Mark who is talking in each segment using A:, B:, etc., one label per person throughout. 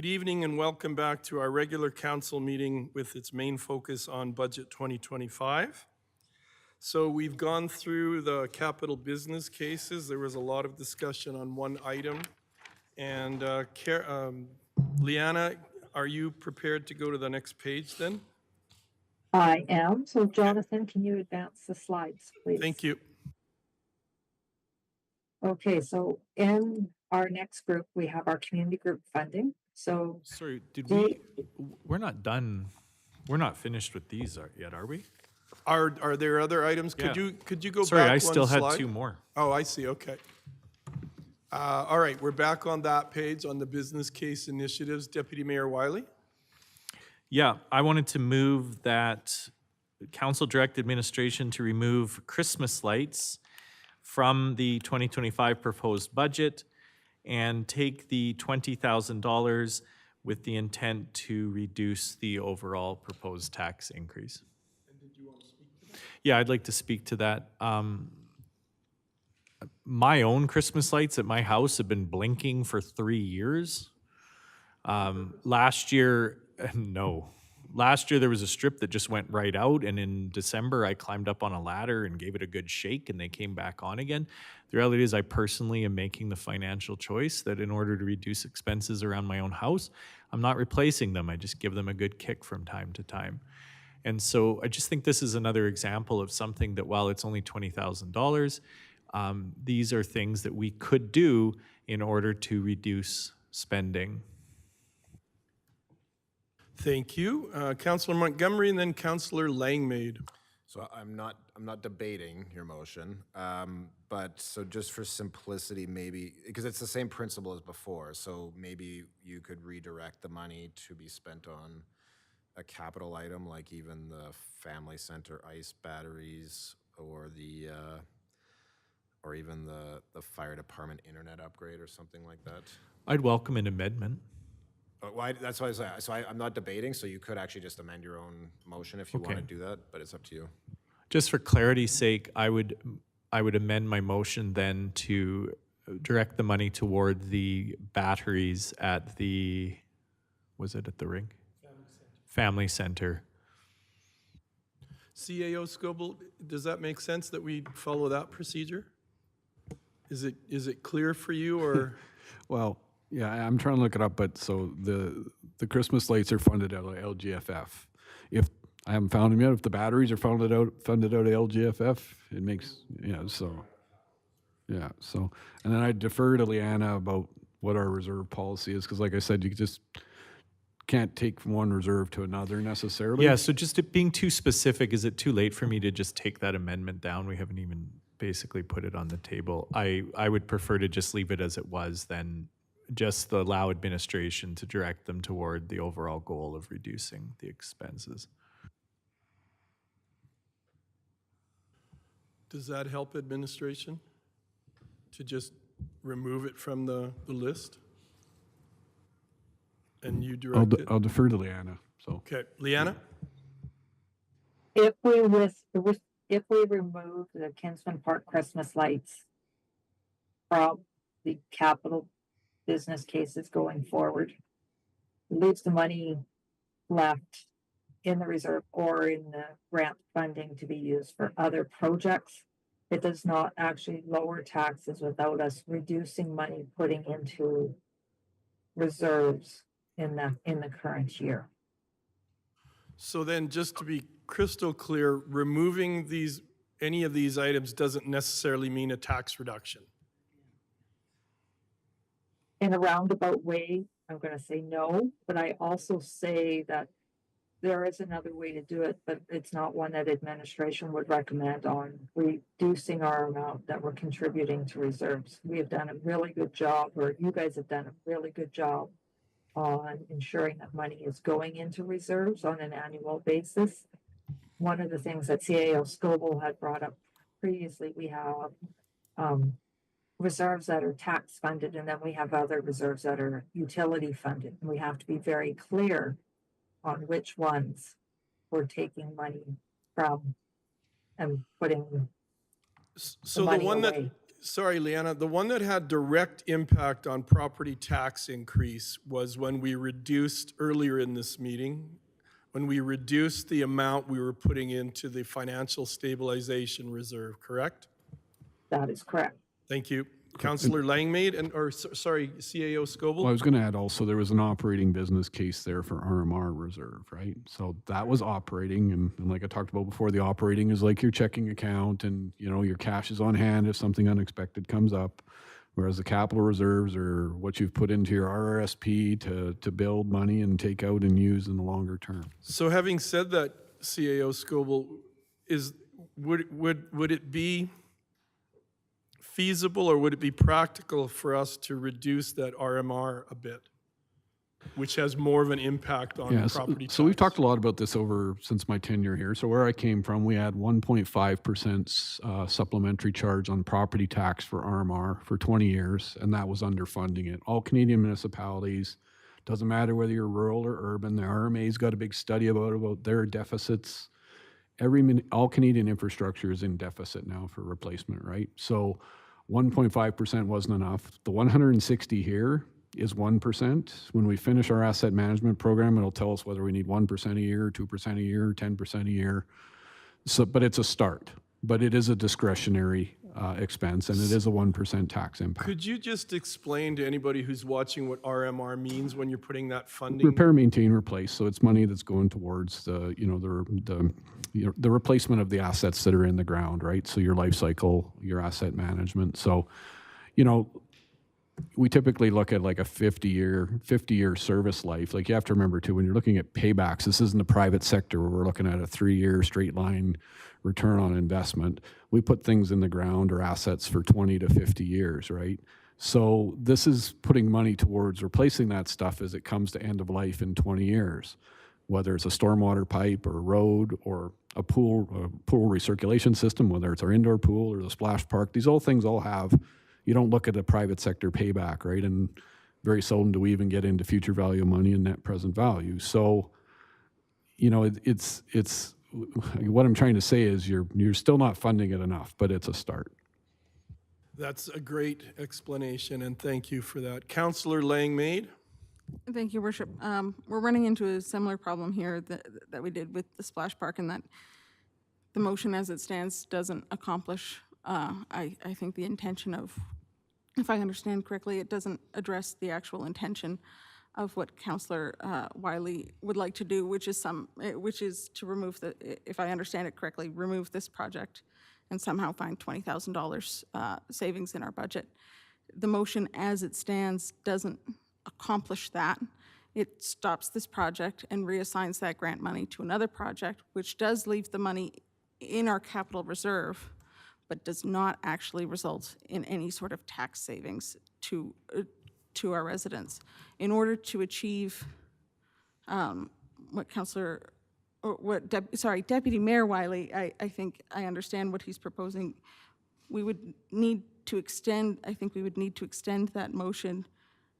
A: Good evening and welcome back to our regular council meeting with its main focus on Budget 2025. So we've gone through the capital business cases. There was a lot of discussion on one item. And Liana, are you prepared to go to the next page then?
B: I am. So Jonathan, can you advance the slides, please?
A: Thank you.
B: Okay, so in our next group, we have our community group funding. So
C: Sorry,
B: we?
C: we're not done, we're not finished with these yet, are we?
A: Are there other items?
C: Yeah.
A: Could you go
C: Sorry,
A: back
C: I
A: one
C: still had
A: slide?
C: two more.
A: Oh, I see, okay. All right, we're back on that page on the business case initiatives. Deputy Mayor Wiley?
C: Yeah, I wanted to move that council direct administration to remove Christmas lights from the 2025 proposed budget and take the $20,000 with the intent to reduce the overall proposed tax increase.
A: And did you want to speak to that?
C: Yeah, I'd like to speak to that. My own Christmas lights at my house have been blinking for 3 years. Last year there was a strip that just went right out, and in December I climbed up on a ladder and gave it a good shake and they came back on again. The reality is I personally am making the financial choice that in order to reduce expenses around my own house, I'm not replacing them. I just give them a good kick from time to time. And so I just think this is another example of something that, while it's only $20,000, these are things that we could do in order to reduce spending.
A: Thank you. Councillor Montgomery and then Councillor Langmaid.
D: So I'm not debating your motion, but so just for simplicity, maybe, because it's the same principle as before, so maybe you could redirect the money to be spent on a capital item, like even the family center ice batteries or the or even the fire department internet upgrade or something like that.
C: I'd welcome an amendment.
D: Why? That's why I say. So I'm not debating. So you could actually just amend your own motion if you want to do that, but it's up to you.
C: Just for clarity's sake, I would amend my motion then to direct the money toward the batteries at the, was it at the rink? Family Center.
A: CAO Scoble, does that make sense that we follow that procedure? Is it clear for you or?
E: Well, yeah, I'm trying to look it up, but so the Christmas lights are funded out of LGFF. If I haven't found them yet, if the batteries are funded out of LGFF, it makes, so and then I defer to Liana about what our reserve policy is, because like I said, you just can't take from one reserve to another necessarily.
C: Yeah, so just it being too specific, is it too late for me to just take that amendment down? We haven't even basically put it on the table. I would prefer to just leave it as it was, then just allow administration to direct them toward the overall goal of reducing the expenses.
A: Does that help administration to just remove it from the list? And you direct it?
E: I'll defer to Liana. So
A: Okay, Liana?
B: If we remove the Kinsman Park Christmas lights from the capital business cases going forward, it leaves the money left in the reserve or in the grant funding to be used for other projects. It does not actually lower taxes without us reducing money putting into reserves in the current year.
A: So then, just to be crystal clear, removing any of these items doesn't necessarily mean a tax reduction.
B: In a roundabout way, I'm going to say no, but I also say that there is another way to do it, but it's not one that administration would recommend on reducing our amount that we're contributing to reserves. We have done a really good job, or you guys have done a really good job on ensuring that money is going into reserves on an annual basis. One of the things that CAO Scoble had brought up previously, we have reserves that are tax funded, and then we have other reserves that are utility funded. And we have to be very clear on which ones we're taking money from and putting
A: So
B: money
A: the one
B: away.
A: sorry, Leanna, the one that had direct impact on property tax increase was when we reduced, earlier in this meeting, when we reduced the amount we were putting into the financial stabilization reserve, correct?
B: That is correct.
A: Thank you. Councillor Langmaid and, or, sorry, CAO
E: Well, I
A: Scoble?
E: was going to add also, there was an operating business case there for RMR reserve, right? So that was operating, and like I talked about before, the operating is like your checking account, and, you know, your cash is on hand if something unexpected comes up. Whereas the capital reserves are what you've put into your RRSP to build money and take out and use in the longer term.
A: So having said that, CAO Scoble, would it be feasible or would it be practical for us to reduce that RMR a bit, which has more of an impact on
E: Yeah,
A: property tax?
E: so we've talked a lot about this over since my tenure here. So where I came from, we had 1.5% supplementary charge on property tax for RMR for 20 years, and that was underfunding it. All Canadian municipalities, doesn't matter whether you're rural or urban, the RMA's got a big study about their deficits. All Canadian infrastructure is in deficit now for replacement, right? So 1.5% wasn't enough. The 160 here is 1%. When we finish our asset management program, it'll tell us whether we need 1% a year, 2% a year, 10% a year. So, but it's a start. But it is a discretionary expense, and it is a 1% tax impact.
A: Could you just explain to anybody who's watching what RMR means when you're putting that funding?
E: Repair, maintain, replace. So it's money that's going towards the, you know, the replacement of the assets that are in the ground, right? So your life cycle, your asset management. So, you know, we typically look at like a 50-year service life. Like, you have to remember too, when you're looking at paybacks, this isn't the private sector where we're looking at a 3-year straight line return on investment. We put things in the ground or assets for 20 to 50 years, right? So this is putting money towards replacing that stuff as it comes to end of life in 20 years, whether it's a stormwater pipe or a road or a pool recirculation system, whether it's our indoor pool or the splash park. These all things all have, you don't look at a private sector payback, right? And very seldom do we even get into future value of money and net present value. So, you know, it's what I'm trying to say is you're still not funding it enough, but it's a start.
A: That's a great explanation, and thank you for that. Councillor Langmaid?
F: Thank you, Worship. We're running into a similar problem here that we did with the splash park, and that the motion as it stands doesn't accomplish, I think, the intention of, if I understand correctly, it doesn't address the actual intention of what Councillor Wiley would like to do, which is to remove if I understand it correctly, remove this project and somehow find $20,000 savings in our budget. The motion as it stands doesn't accomplish that. It stops this project and reassigns that grant money to another project, which does leave the money in our capital reserve, but does not actually result in any sort of tax savings to our residents. In order to achieve what Deputy Mayor Wiley, I think I understand what he's proposing. We would need to extend, I think we would need to extend that motion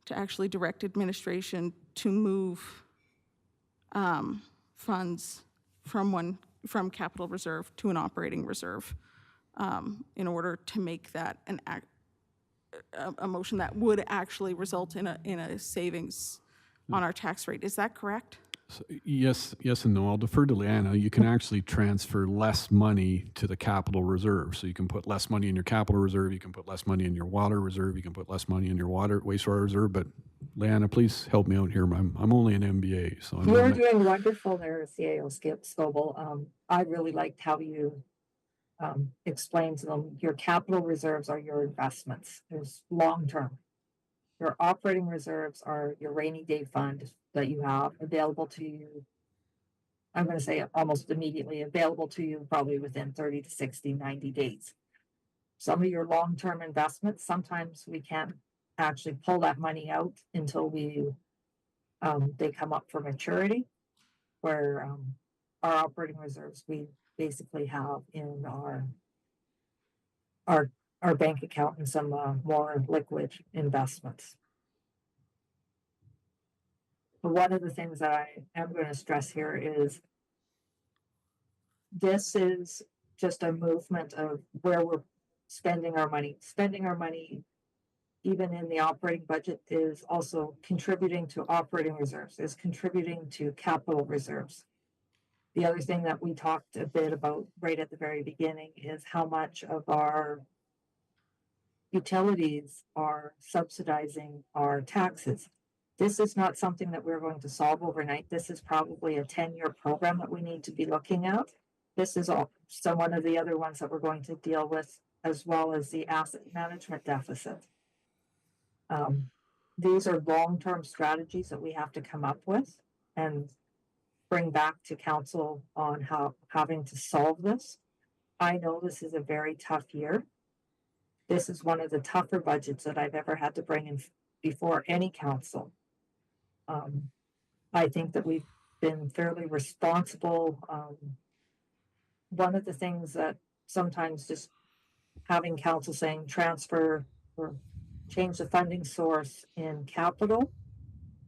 F: to actually direct administration to move funds from capital reserve to an operating reserve in order to make that a motion that would actually result in a savings on our tax rate. Is that correct?
E: So, yes and no. I'll defer to Leanna. You can actually transfer less money to the capital reserve. So you can put less money in your capital reserve, you can put less money in your water reserve, you can put less money in your wastewater reserve. But Leanna, please help me out here. I'm only an MBA, so
B: You're doing wonderful there, CAO Scoble. I really liked how you explained to them your capital reserves are your investments. There's long term. Your operating reserves are your rainy day fund that you have available to you. I'm going to say almost immediately available to you, probably within 30 to 60, 90 days. Some of your long-term investments, sometimes we can't actually pull that money out until they come up for maturity, where our operating reserves we basically have in our bank account and some more liquid investments. But one of the things that I am going to stress here is this is just a movement of where we're spending our money. Spending our money, even in the operating budget, is also contributing to operating reserves, is contributing to capital reserves. The other thing that we talked a bit about right at the very beginning is how much of our utilities are subsidizing our taxes. This is not something that we're going to solve overnight. This is probably a 10-year program that we need to be looking at. This is also one of the other ones that we're going to deal with, as well as the asset management deficit. These are long-term strategies that we have to come up with and bring back to council on how having to solve this. I know this is a very tough year. This is one of the tougher budgets that I've ever had to bring in before any council. I think that we've been fairly responsible. One of the things that sometimes just having council saying transfer or change the funding source in capital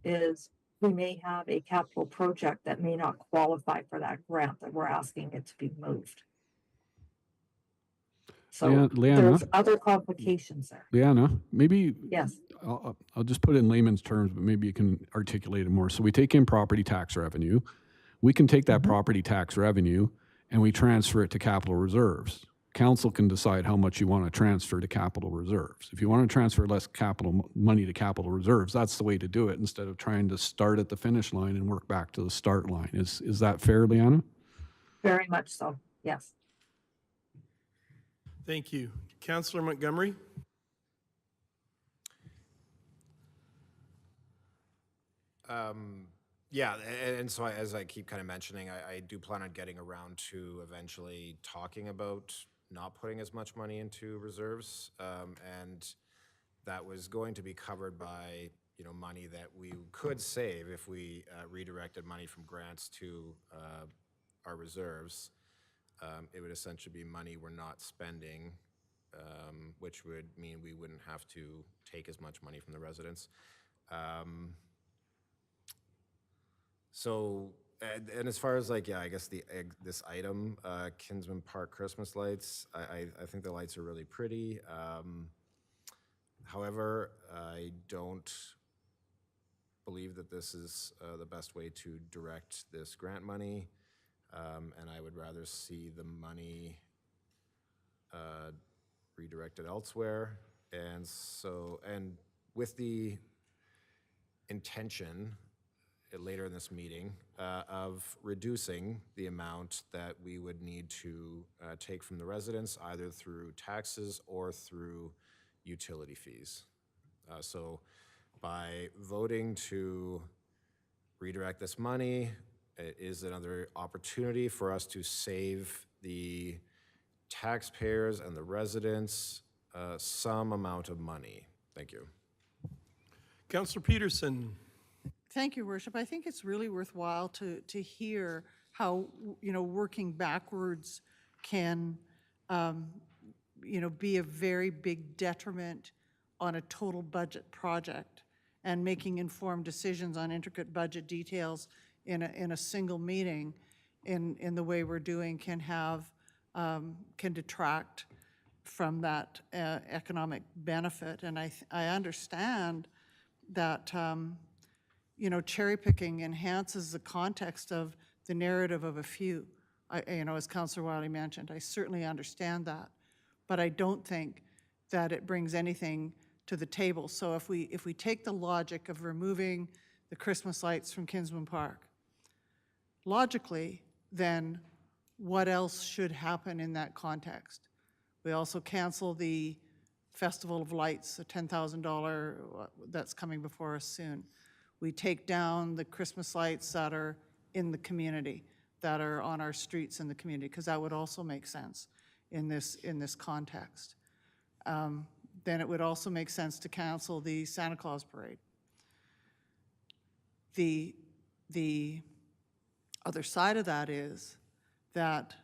B: is we may have a capital project that may not qualify for that grant that we're asking it to be moved. So
E: Leanna?
B: there's other complications there.
E: Leanna, maybe
B: Yes.
E: I'll just put it in layman's terms, but maybe you can articulate it more. So we take in property tax revenue. We can take that property tax revenue and we transfer it to capital reserves. Council can decide how much you want to transfer to capital reserves. If you want to transfer less capital money to capital reserves, that's the way to do it instead of trying to start at the finish line and work back to the start line. Is that fair, Leanna?
B: Very much so. Yes.
A: Thank you. Councillor Montgomery?
D: Yeah, and so as I keep kind of mentioning, I do plan on getting around to eventually talking about not putting as much money into reserves, and that was going to be covered by, you know, money that we could save if we redirected money from grants to our reserves. It would essentially be money we're not spending, which would mean we wouldn't have to take as much money from the residents. So, and as far as like, yeah, I guess this item, Kinsman Park Christmas lights, I think the lights are really pretty. However, I don't believe that this is the best way to direct this grant money. And I would rather see the money redirected elsewhere. And so, and with the intention later in this meeting of reducing the amount that we would need to take from the residents, either through taxes or through utility fees. So by voting to redirect this money, it is another opportunity for us to save the taxpayers and the residents some amount of money. Thank you.
A: Councillor Peterson?
G: Thank you, Worship. I think it's really worthwhile to hear how, you know, working backwards can, you know, be a very big detriment on a total budget project, and making informed decisions on intricate budget details in a single meeting in the way we're doing can have, can detract from that economic benefit. And I understand that, you know, cherry picking enhances the context of the narrative of a few. You know, as Councillor Wiley mentioned, I certainly understand that, but I don't think that it brings anything to the table. So if we take the logic of removing the Christmas lights from Kinsman Park, logically, then what else should happen in that context? We also cancel the Festival of Lights, the $10,000 that's coming before us soon. We take down the Christmas lights that are in the community, that are on our streets in the community, because that would also make sense in this context. Then it would also make sense to cancel the Santa Claus parade. The other side of that is that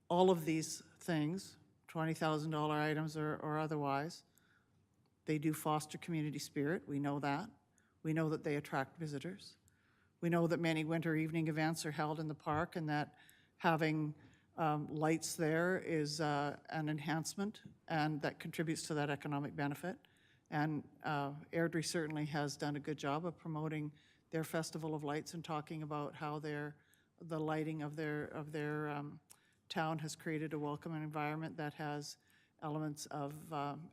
G: all of these things, $20,000 items or otherwise, they do foster community spirit. We know that. We know that they attract visitors. We know that many winter evening events are held in the park, and that having lights there is an enhancement, and that contributes to that economic benefit. And Airdrie certainly has done a good job of promoting their Festival of Lights and talking about how the lighting of their town has created a welcoming environment that has elements of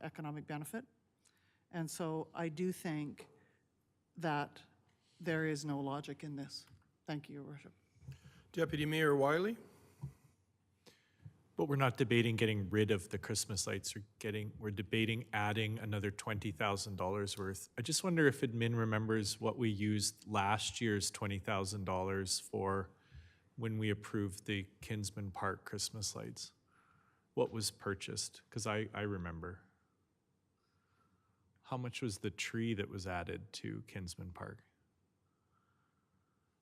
G: economic benefit. And so I do think that there is no logic in this. Thank you, Your Worship.
A: Deputy Mayor Wiley?
C: But we're not debating getting rid of the Christmas lights, we're debating adding another $20,000 worth. I just wonder if admin remembers what we used last year's $20,000 for when we approved the Kinsman Park Christmas lights. What was purchased? Because I remember. How much was the tree that was added to Kinsman Park?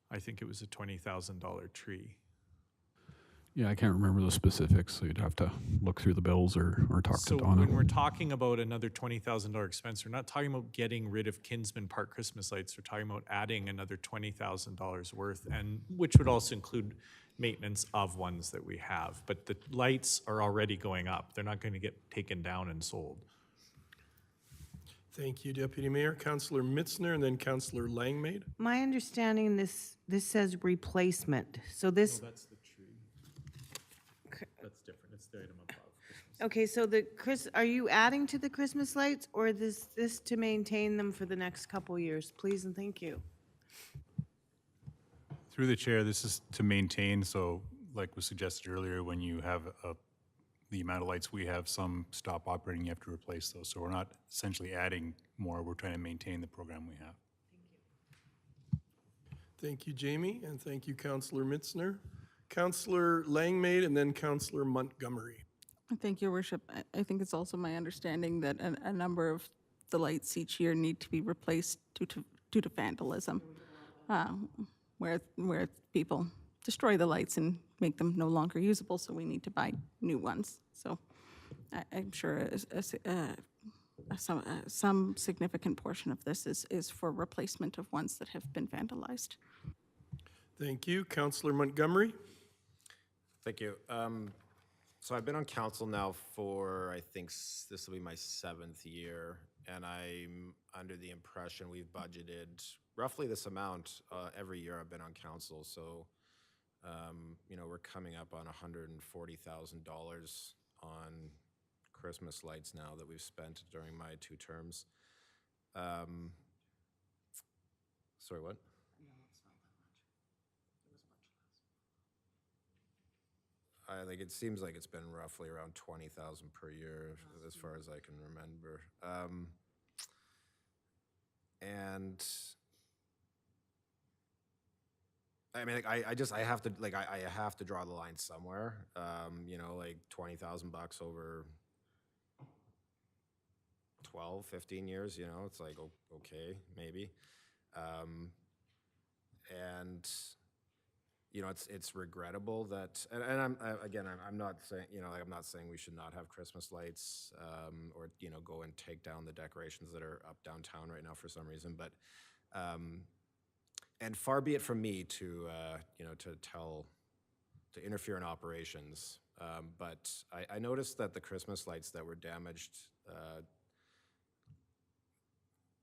C: I think it was a $20,000 tree.
E: Yeah, I can't remember the specifics, so you'd have to look through the bills or talk to
C: So
E: Donna.
C: when we're talking about another $20,000 expense, we're not talking about getting rid of Kinsman Park Christmas lights. We're talking about adding another $20,000 worth, and which would also include maintenance of ones that we have. But the lights are already going up. They're not going to get taken down and sold.
A: Thank you, Deputy Mayor. Councillor Mitzner and then Councillor Langmaid.
H: My understanding, this says replacement, so this,
C: That's the tree. That's different. It's the item above.
H: okay, so are you adding to the Christmas lights, or this to maintain them for the next couple years? Please and thank you.
I: Through the chair, this is to maintain, so like was suggested earlier, when you have the amount of lights we have, some stop operating, you have to replace those. So we're not essentially adding more, we're trying to maintain the program we have.
A: Thank you, Jamie, and thank you, Councillor Mitzner. Councillor Langmaid and then Councillor Montgomery.
F: Thank you, Your Worship. I think it's also my understanding that a number of the lights each year need to be replaced due to vandalism, where people destroy the lights and make them no longer usable, so we need to buy new ones. So I'm sure some significant portion of this is for replacement of ones that have been vandalized.
A: Thank you. Councillor Montgomery.
D: Thank you. So I've been on council now for, I think this will be my 7th year, and I'm under the impression we've budgeted roughly this amount every year I've been on council. So, you know, we're coming up on $140,000 on Christmas lights now that we've spent during my 2 terms. Sorry, what? I think it seems like it's been roughly around 20,000 per year, as far as I can remember. And I mean, like, I have to, like, I have to draw the line somewhere. You know, like $20,000 over 12, 15 years, you know, it's like, okay, maybe. And you know, it's regrettable that, and I'm not saying, you know, like, I'm not saying we should not have Christmas lights, or, you know, go and take down the decorations that are up downtown right now for some reason, but, and far be it from me to, you know, to interfere in operations, but I noticed that the Christmas lights that were damaged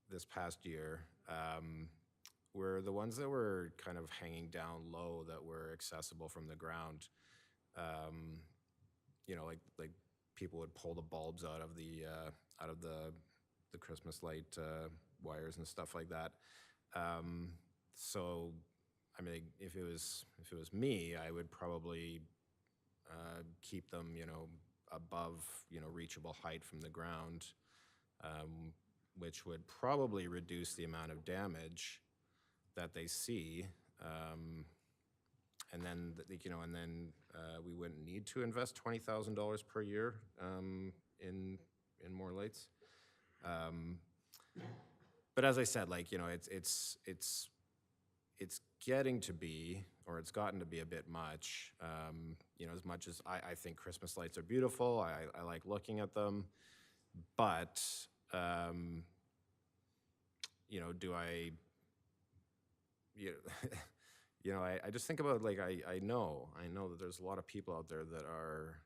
D: this past year, were the ones that were kind of hanging down low, that were accessible from the ground. You know, like people would pull the bulbs out of the Christmas light wires and stuff like that. So, I mean, if it was me, I would probably keep them, you know, above, you know, reachable height from the ground, which would probably reduce the amount of damage that they see, and then, you know, and then we wouldn't need to invest $20,000 per year in more lights. But as I said, like, you know, it's getting to be, or it's gotten to be a bit much. You know, as much as I think Christmas lights are beautiful, I like looking at them, but you know, do I? you know, I just think about, like, I know that there's a lot of people out there that are,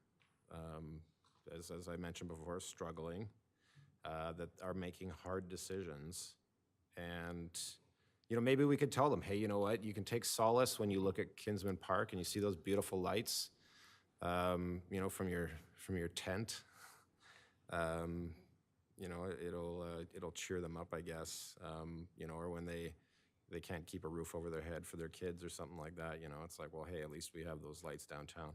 D: as I mentioned before, struggling, that are making hard decisions. And, you know, maybe we could tell them, hey, you know what, you can take solace when you look at Kinsman Park and you see those beautiful lights, you know, from your tent. You know, it'll cheer them up, I guess. You know, or when they can't keep a roof over their head for their kids or something like that, you know, it's like, well, hey, at least we have those lights downtown.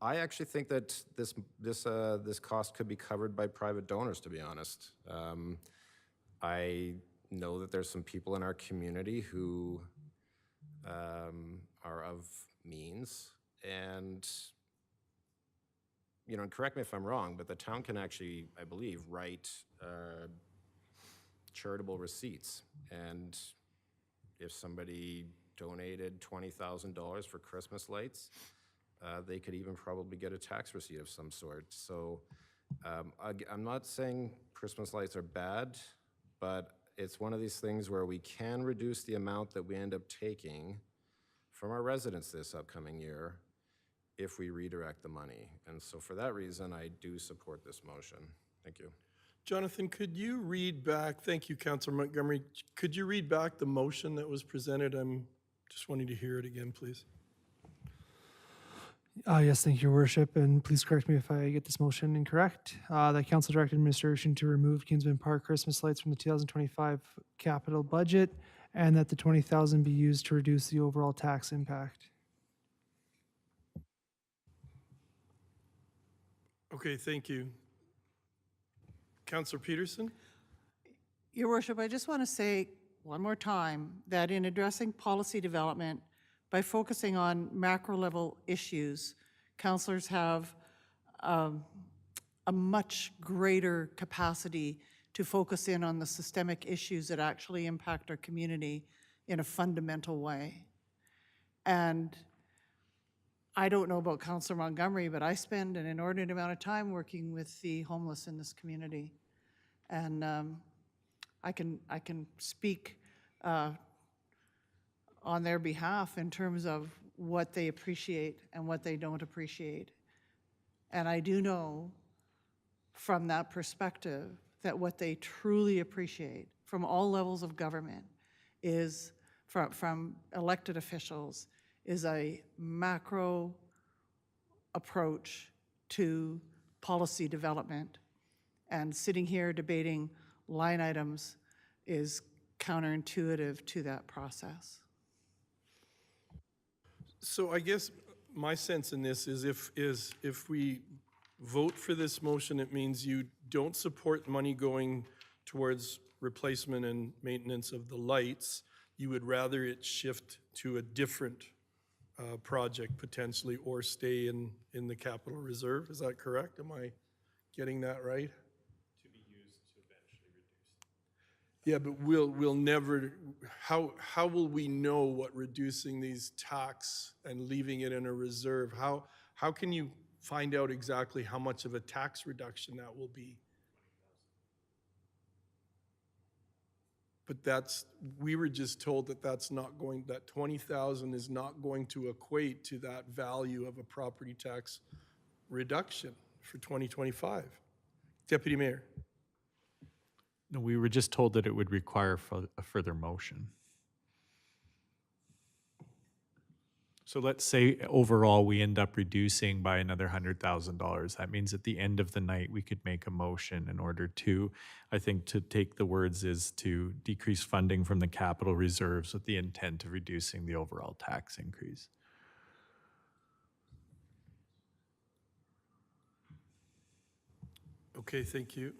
D: I actually think that this cost could be covered by private donors, to be honest. I know that there's some people in our community who are of means, and, you know, and correct me if I'm wrong, but the town can actually, I believe, write charitable receipts. And if somebody donated $20,000 for Christmas lights, they could even probably get a tax receipt of some sort. So I'm not saying Christmas lights are bad, but it's one of these things where we can reduce the amount that we end up taking from our residents this upcoming year if we redirect the money. And so for that reason, I do support this motion. Thank you.
A: Jonathan, could you read back, thank you, Councillor Montgomery, could you read back the motion that was presented? I'm just wanting to hear it again, please.
J: Yes, thank you, Your Worship, and please correct me if I get this motion incorrect. That Council directed administration to remove Kinsman Park Christmas lights from the 2025 capital budget, and that the 20,000 be used to reduce the overall tax impact.
A: Okay, thank you. Councillor Peterson?
G: Your Worship, I just want to say one more time that in addressing policy development, by focusing on macro-level issues, councillors have a much greater capacity to focus in on the systemic issues that actually impact our community in a fundamental way. And I don't know about Councillor Montgomery, but I spend an inordinate amount of time working with the homeless in this community. And I can speak on their behalf in terms of what they appreciate and what they don't appreciate. And I do know from that perspective that what they truly appreciate from all levels of government is, from elected officials, is a macro approach to policy development. And sitting here debating line items is counterintuitive to that process.
A: So I guess my sense in this is if we vote for this motion, it means you don't support money going towards replacement and maintenance of the lights. You would rather it shift to a different project potentially, or stay in the capital reserve. Is that correct? Am I getting that right? To be used to eventually reduce. Yeah, but we'll never, how will we know what reducing these tax and leaving it in a reserve, how can you find out exactly how much of a tax reduction that will be? But we were just told that that 20,000 is not going to equate to that value of a property tax reduction for 2025. Deputy Mayor.
C: No, we were just told that it would require a further motion. So let's say overall we end up reducing by another $100,000. That means at the end of the night, we could make a motion in order to, I think to take the words is to decrease funding from the capital reserves with the intent of reducing the overall tax increase.
A: Okay, thank you.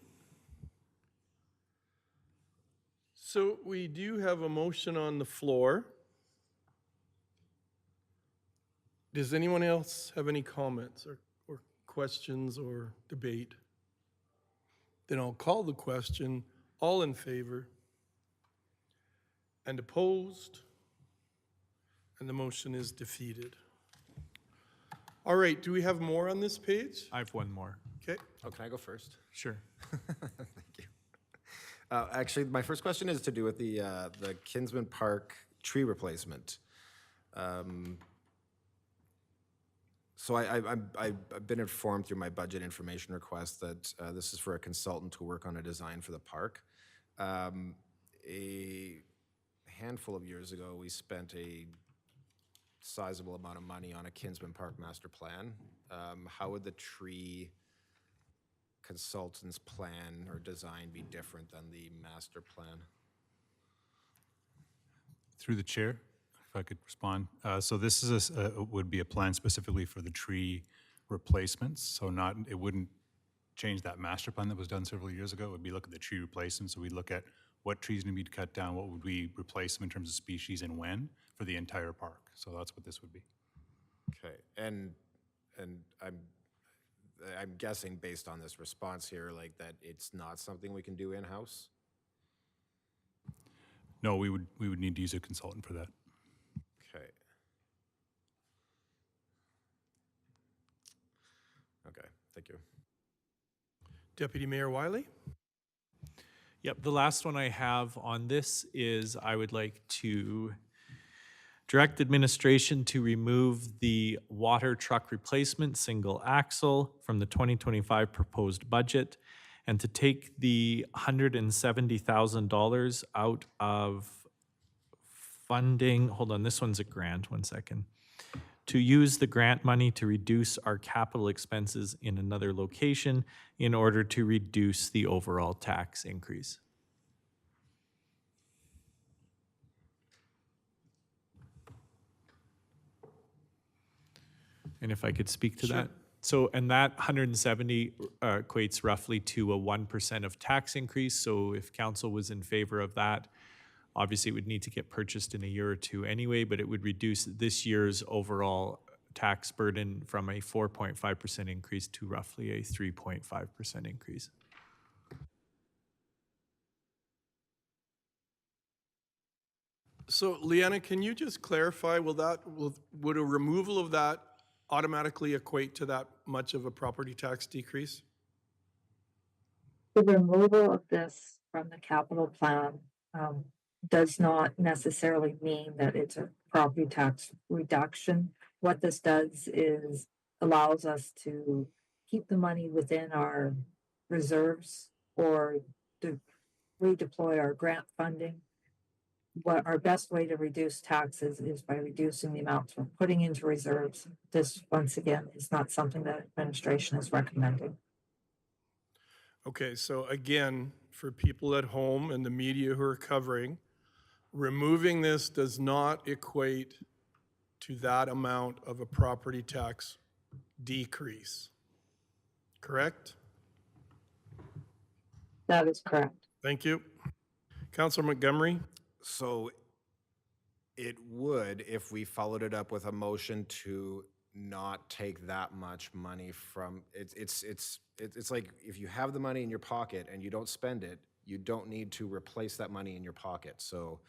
A: So we do have a motion on the floor. Does anyone else have any comments or questions or debate? Then I'll call the question. All in favor? And opposed? And the motion is defeated. All right, do we have more on this page?
C: I have one more.
A: Okay.
D: Oh, can I go first?
C: Sure.
D: Thank you. Actually, my first question is to do with the Kinsman Park tree replacement. So I've been informed through my budget information request that this is for a consultant to work on a design for the park. A handful of years ago, we spent a sizable amount of money on a Kinsman Park master plan. How would the tree consultant's plan or design be different than the master plan?
I: Through the chair, if I could respond. So this is would be a plan specifically for the tree replacements. So it wouldn't change that master plan that was done several years ago. It would be look at the tree replacements. So we'd look at what trees need to be cut down, what would we replace them in terms of species and when for the entire park. So that's what this would be.
D: Okay, and I'm guessing based on this response here, like that it's not something we can do in-house?
I: No, we would need to use a consultant for that.
D: Okay. Okay, thank you.
A: Deputy Mayor Wiley?
C: Yep, the last one I have on this is I would like to direct administration to remove the water truck replacement single axle from the 2025 proposed budget and to take the $170,000 out of funding, hold on, this one's a grant, 1 second. To use the grant money to reduce our capital expenses in another location in order to reduce the overall tax increase. And if I could speak to that. So, and that 170 equates roughly to a 1% of tax increase. So if council was in favor of that, obviously it would need to get purchased in a year or two anyway, but it would reduce this year's overall tax burden from a 4.5% increase to roughly a 3.5% increase.
A: So Leanna, can you just clarify, would a removal of that automatically equate to that much of a property tax decrease?
B: The removal of this from the capital plan does not necessarily mean that it's a property tax reduction. What this does is allows us to keep the money within our reserves or to redeploy our grant funding. What our best way to reduce taxes is by reducing the amounts we're putting into reserves. This, once again, is not something that administration is recommending.
A: Okay, so again, for people at home and the media who are covering, removing this does not equate to that amount of a property tax decrease. Correct?
B: That is correct.
A: Thank you. Councilor Montgomery?
D: So it would, if we followed it up with a motion to not take that much money from, it's like if you have the money in your pocket and you don't spend it, you don't need to replace that money in your pocket. So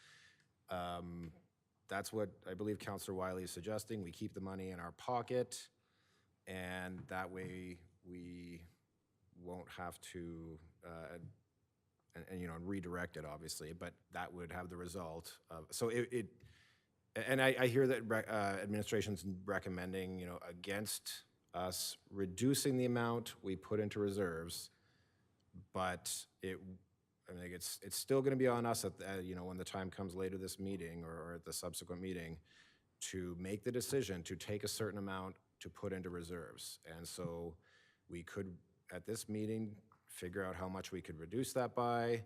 D: that's what I believe Councillor Wiley is suggesting. We keep the money in our pocket, and that way we won't have to and you know, redirect it obviously, but that would have the result of, so and I hear that administration's recommending, you know, against us reducing the amount we put into reserves, but I mean, it's still going to be on us at you know, when the time comes later this meeting or at the subsequent meeting to make the decision to take a certain amount to put into reserves. And so we could, at this meeting, figure out how much we could reduce that by,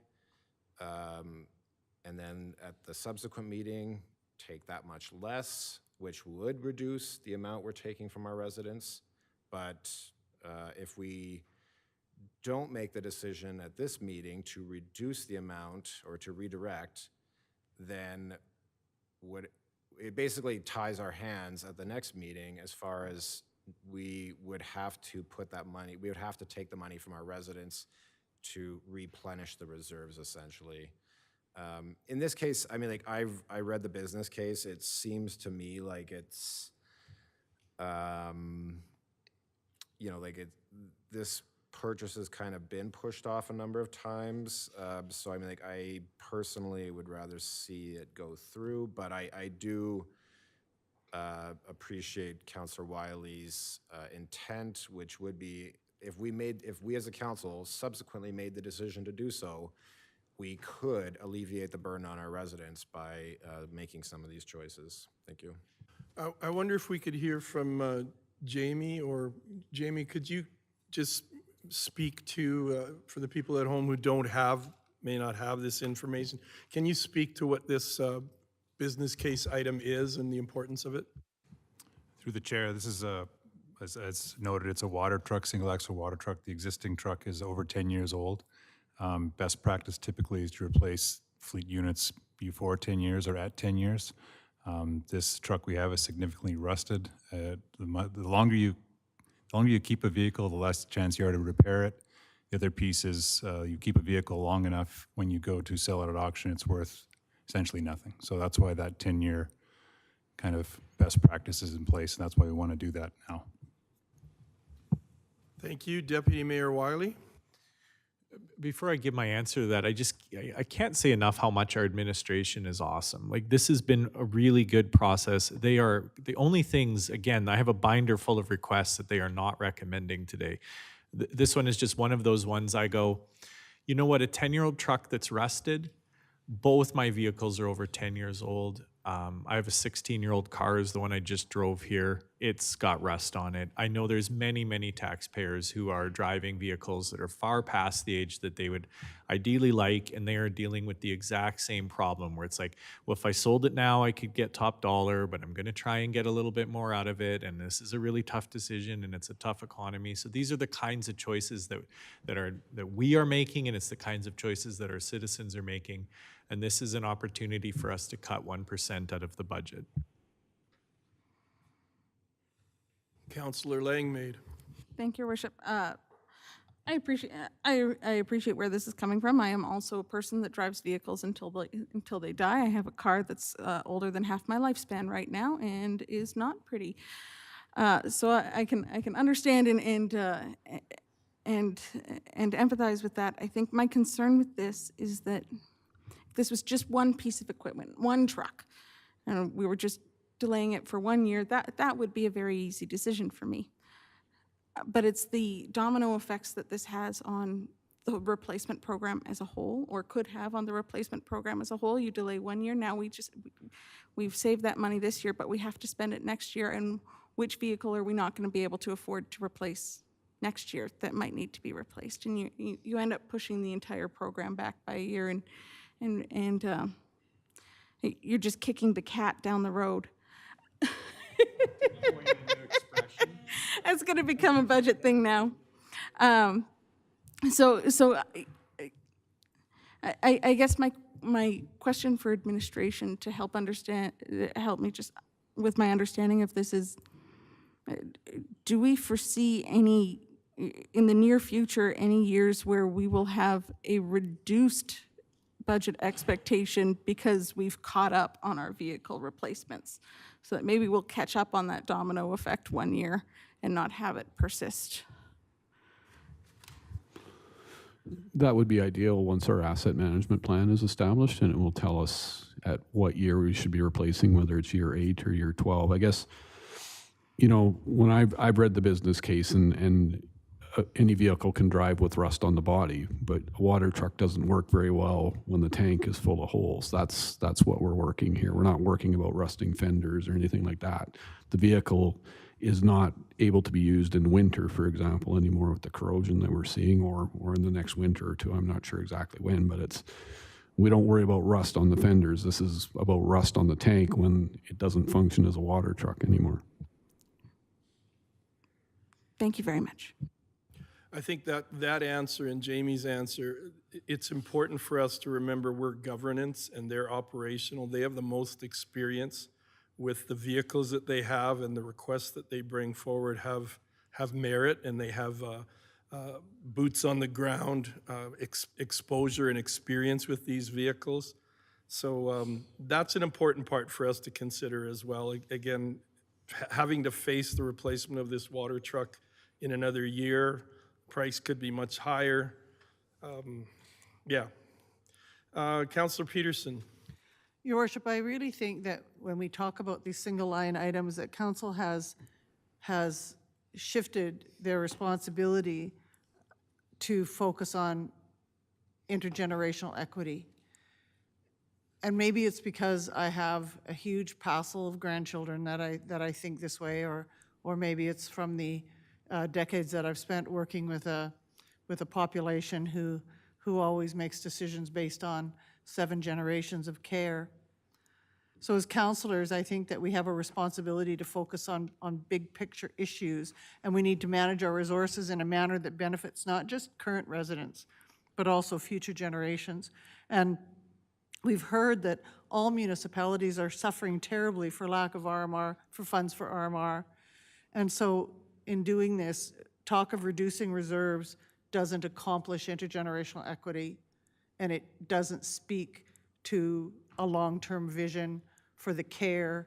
D: and then at the subsequent meeting, take that much less, which would reduce the amount we're taking from our residents. But if we don't make the decision at this meeting to reduce the amount or to redirect, then it basically ties our hands at the next meeting as far as we would have to put that money, we would have to take the money from our residents to replenish the reserves essentially. In this case, I mean, like I read the business case. It seems to me like it's, you know, like this purchase has kind of been pushed off a number of times. So I mean, like I personally would rather see it go through, but I do appreciate Councillor Wiley's intent, which would be if we as a council subsequently made the decision to do so, we could alleviate the burden on our residents by making some of these choices. Thank you.
A: I wonder if we could hear from Jamie, or Jamie, could you just speak to, for the people at home who may not have this information, can you speak to what this business case item is and the importance of it?
I: Through the chair, this is as noted, it's a water truck, single axle water truck. The existing truck is over 10 years old. Best practice typically is to replace fleet units before 10 years or at 10 years. This truck we have is significantly rusted. The longer you keep a vehicle, the less chance you are to repair it. The other piece is you keep a vehicle long enough, when you go to sell it at auction, it's worth essentially nothing. So that's why that 10-year kind of best practice is in place, and that's why we want to do that now.
A: Thank you. Deputy Mayor Wiley?
C: Before I give my answer to that, I can't say enough how much our administration is awesome. Like, this has been a really good process. They are the only things, again, I have a binder full of requests that they are not recommending today. This one is just one of those ones I go, you know what, a 10-year-old truck that's rusted, both my vehicles are over 10 years old. I have a 16-year-old car, is the one I just drove here. It's got rust on it. I know there's many, many taxpayers who are driving vehicles that are far past the age that they would ideally like, and they are dealing with the exact same problem where it's like, well, if I sold it now, I could get top dollar, but I'm going to try and get a little bit more out of it, and this is a really tough decision, and it's a tough economy. So these are the kinds of choices that we are making, and it's the kinds of choices that our citizens are making. And this is an opportunity for us to cut 1% out of the budget.
A: Councillor Langmaid.
F: Thank you, Your Worship. I appreciate where this is coming from. I am also a person that drives vehicles until they die. I have a car that's older than half my lifespan right now and is not pretty. So I can understand and empathize with that. I think my concern with this is that this was just one piece of equipment, one truck, and we were just delaying it for 1 year, that would be a very easy decision for me. But it's the domino effects that this has on the replacement program as a whole, or could have on the replacement program as a whole. You delay 1 year, now we've saved that money this year, but we have to spend it next year, and which vehicle are we not going to be able to afford to replace next year that might need to be replaced? And you end up pushing the entire program back by a year, and you're just kicking the cat down the road. It's going to become a budget thing now. So I guess my question for administration to help me just with my understanding of this is, do we foresee in the near future, any years where we will have a reduced budget expectation because we've caught up on our vehicle replacements, so that maybe we'll catch up on that domino effect 1 year and not have it persist?
E: That would be ideal once our asset management plan is established, and it will tell us at what year we should be replacing, whether it's year 8 or year 12. I guess, you know, when I've read the business case, and any vehicle can drive with rust on the body, but a water truck doesn't work very well when the tank is full of holes. That's what we're working here. We're not working about rusting fenders or anything like that. The vehicle is not able to be used in winter, for example, anymore with the corrosion that we're seeing, or in the next winter or two. I'm not sure exactly when, but we don't worry about rust on the fenders. This is about rust on the tank when it doesn't function as a water truck anymore.
F: Thank you very much.
A: I think that answer and Jamie's answer, it's important for us to remember we're governance and they're operational. They have the most experience with the vehicles that they have, and the requests that they bring forward have merit, and they have boots on the ground exposure and experience with these vehicles. So that's an important part for us to consider as well. Again, having to face the replacement of this water truck in another year, price could be much higher. Councillor Peterson.
G: Your Worship, I really think that when we talk about these single line items, that council has shifted their responsibility to focus on intergenerational equity. And maybe it's because I have a huge passel of grandchildren that I think this way, or maybe it's from the decades that I've spent working with a population who always makes decisions based on 7 generations of care. So as counselors, I think that we have a responsibility to focus on big picture issues, and we need to manage our resources in a manner that benefits not just current residents, but also future generations. And we've heard that all municipalities are suffering terribly for lack of RMR, for funds for RMR. And so in doing this, talk of reducing reserves doesn't accomplish intergenerational equity, and it doesn't speak to a long-term vision for the care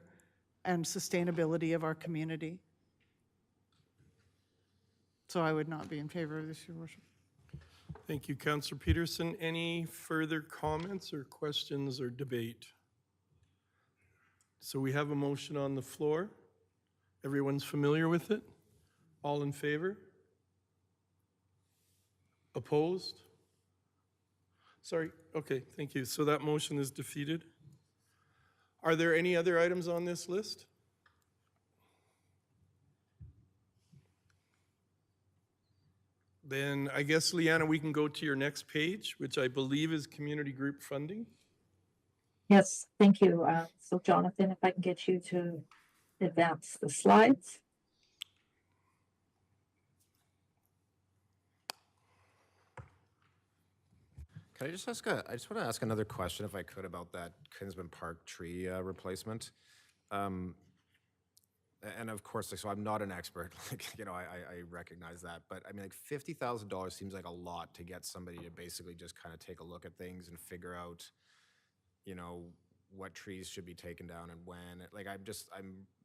G: and sustainability of our community. So I would not be in favor of this, Your Worship.
A: Thank you, Councillor Peterson. Any further comments or questions or debate? So we have a motion on the floor. Everyone's familiar with it? All in favor? Opposed? Sorry, okay, thank you. So that motion is defeated. Are there any other items on this list? Then I guess, Leanna, we can go to your next page, which I believe is community group funding.
B: Yes, thank you. So Jonathan, if I can get you to advance the slides.
D: Can I just ask I just want to ask another question, if I could, about that Kinsman Park tree replacement. And of course, like, so I'm not an expert, like, you know, I recognize that, but I mean, like, $50,000 seems like a lot to get somebody to basically just kind of take a look at things and figure out, you know, what trees should be taken down and when. Like, I'm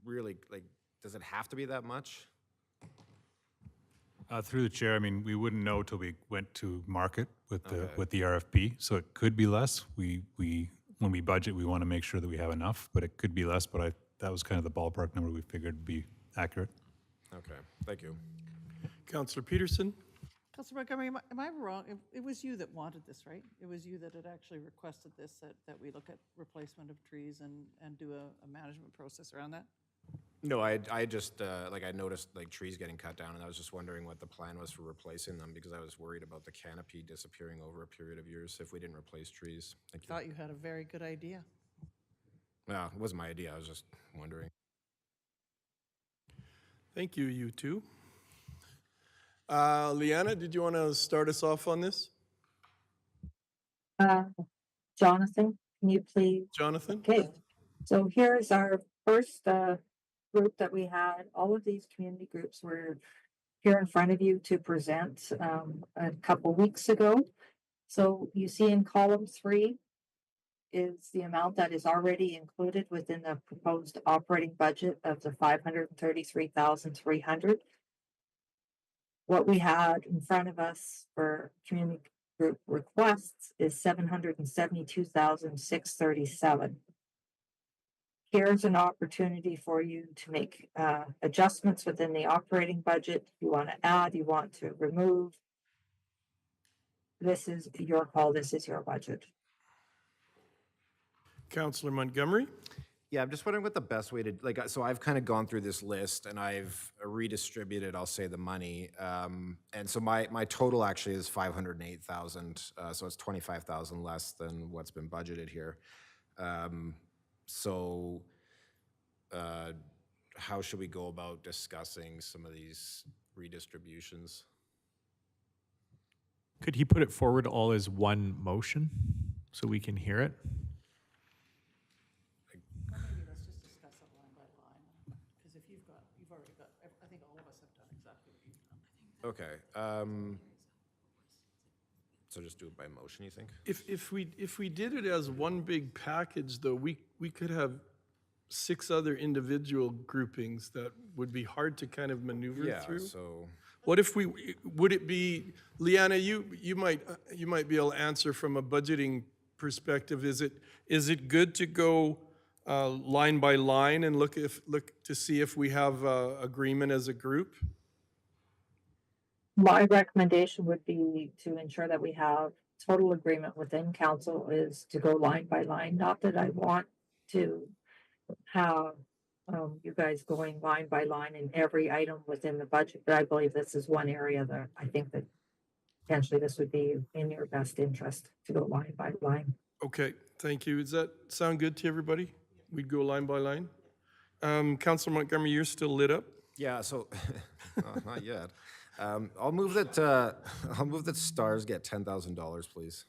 D: really, like, does it have to be that much?
I: Through the chair, I mean, we wouldn't know till we went to market with the RFP, so it could be less. When we budget, we want to make sure that we have enough, but it could be less, but that was kind of the ballpark number we figured would be accurate.
D: Okay, thank you.
A: Councillor Peterson?
G: Councilor Montgomery, am I wrong? It was you that wanted this, right? It was you that had actually requested this, that we look at replacement of trees and do a management process around that?
D: No, I just, like, I noticed, like, trees getting cut down, and I was just wondering what the plan was for replacing them, because I was worried about the canopy disappearing over a period of years if we didn't replace trees. Thank you.
G: Thought you had a very good idea.
D: No, it wasn't my idea, I was just wondering.
A: Thank you, you two. Leanna, did you want to start us off on this?
B: Jonathan, can you please?
A: Jonathan?
B: Okay, so here's our first group that we had. All of these community groups were here in front of you to present a couple weeks ago. So you see in column 3 is the amount that is already included within the proposed operating budget of the $533,300. What we had in front of us for community group requests is $772,637. Here's an opportunity for you to make adjustments within the operating budget. You want to add, you want to remove. This is your call. This is your budget.
A: Councillor Montgomery?
D: Yeah, I'm just wondering what the best way to, like, so I've kind of gone through this list and I've redistributed, I'll say, the money. And so my total actually is 508,000. So it's 25,000 less than what's been budgeted here. So how should we go about discussing some of these redistributions?
C: Could he put it forward all as one motion so we can hear it?
G: Maybe let's just discuss it line by line, because if you've already got, I think all of us have done exactly what you've done.
D: Okay. So just do it by motion, you think?
A: If we did it as one big package, though, we could have 6 other individual groupings that would be hard to kind of maneuver
D: Yeah,
A: through.
D: so,
A: What if would it be, Leanna, you might be able to answer from a budgeting perspective, is it good to go line by line and look to see if we have agreement as a group?
B: My recommendation would be to ensure that we have total agreement within council is to go line by line. Not that I want to have you guys going line by line in every item within the budget, but I believe this is one area that I think that potentially this would be in your best interest to go line by line.
A: Okay, thank you. Does that sound good to everybody? We'd go line by line. Councilor Montgomery, you're still lit up?
D: Yeah, so, no, not yet. I'll move that STARS get $10,000, please.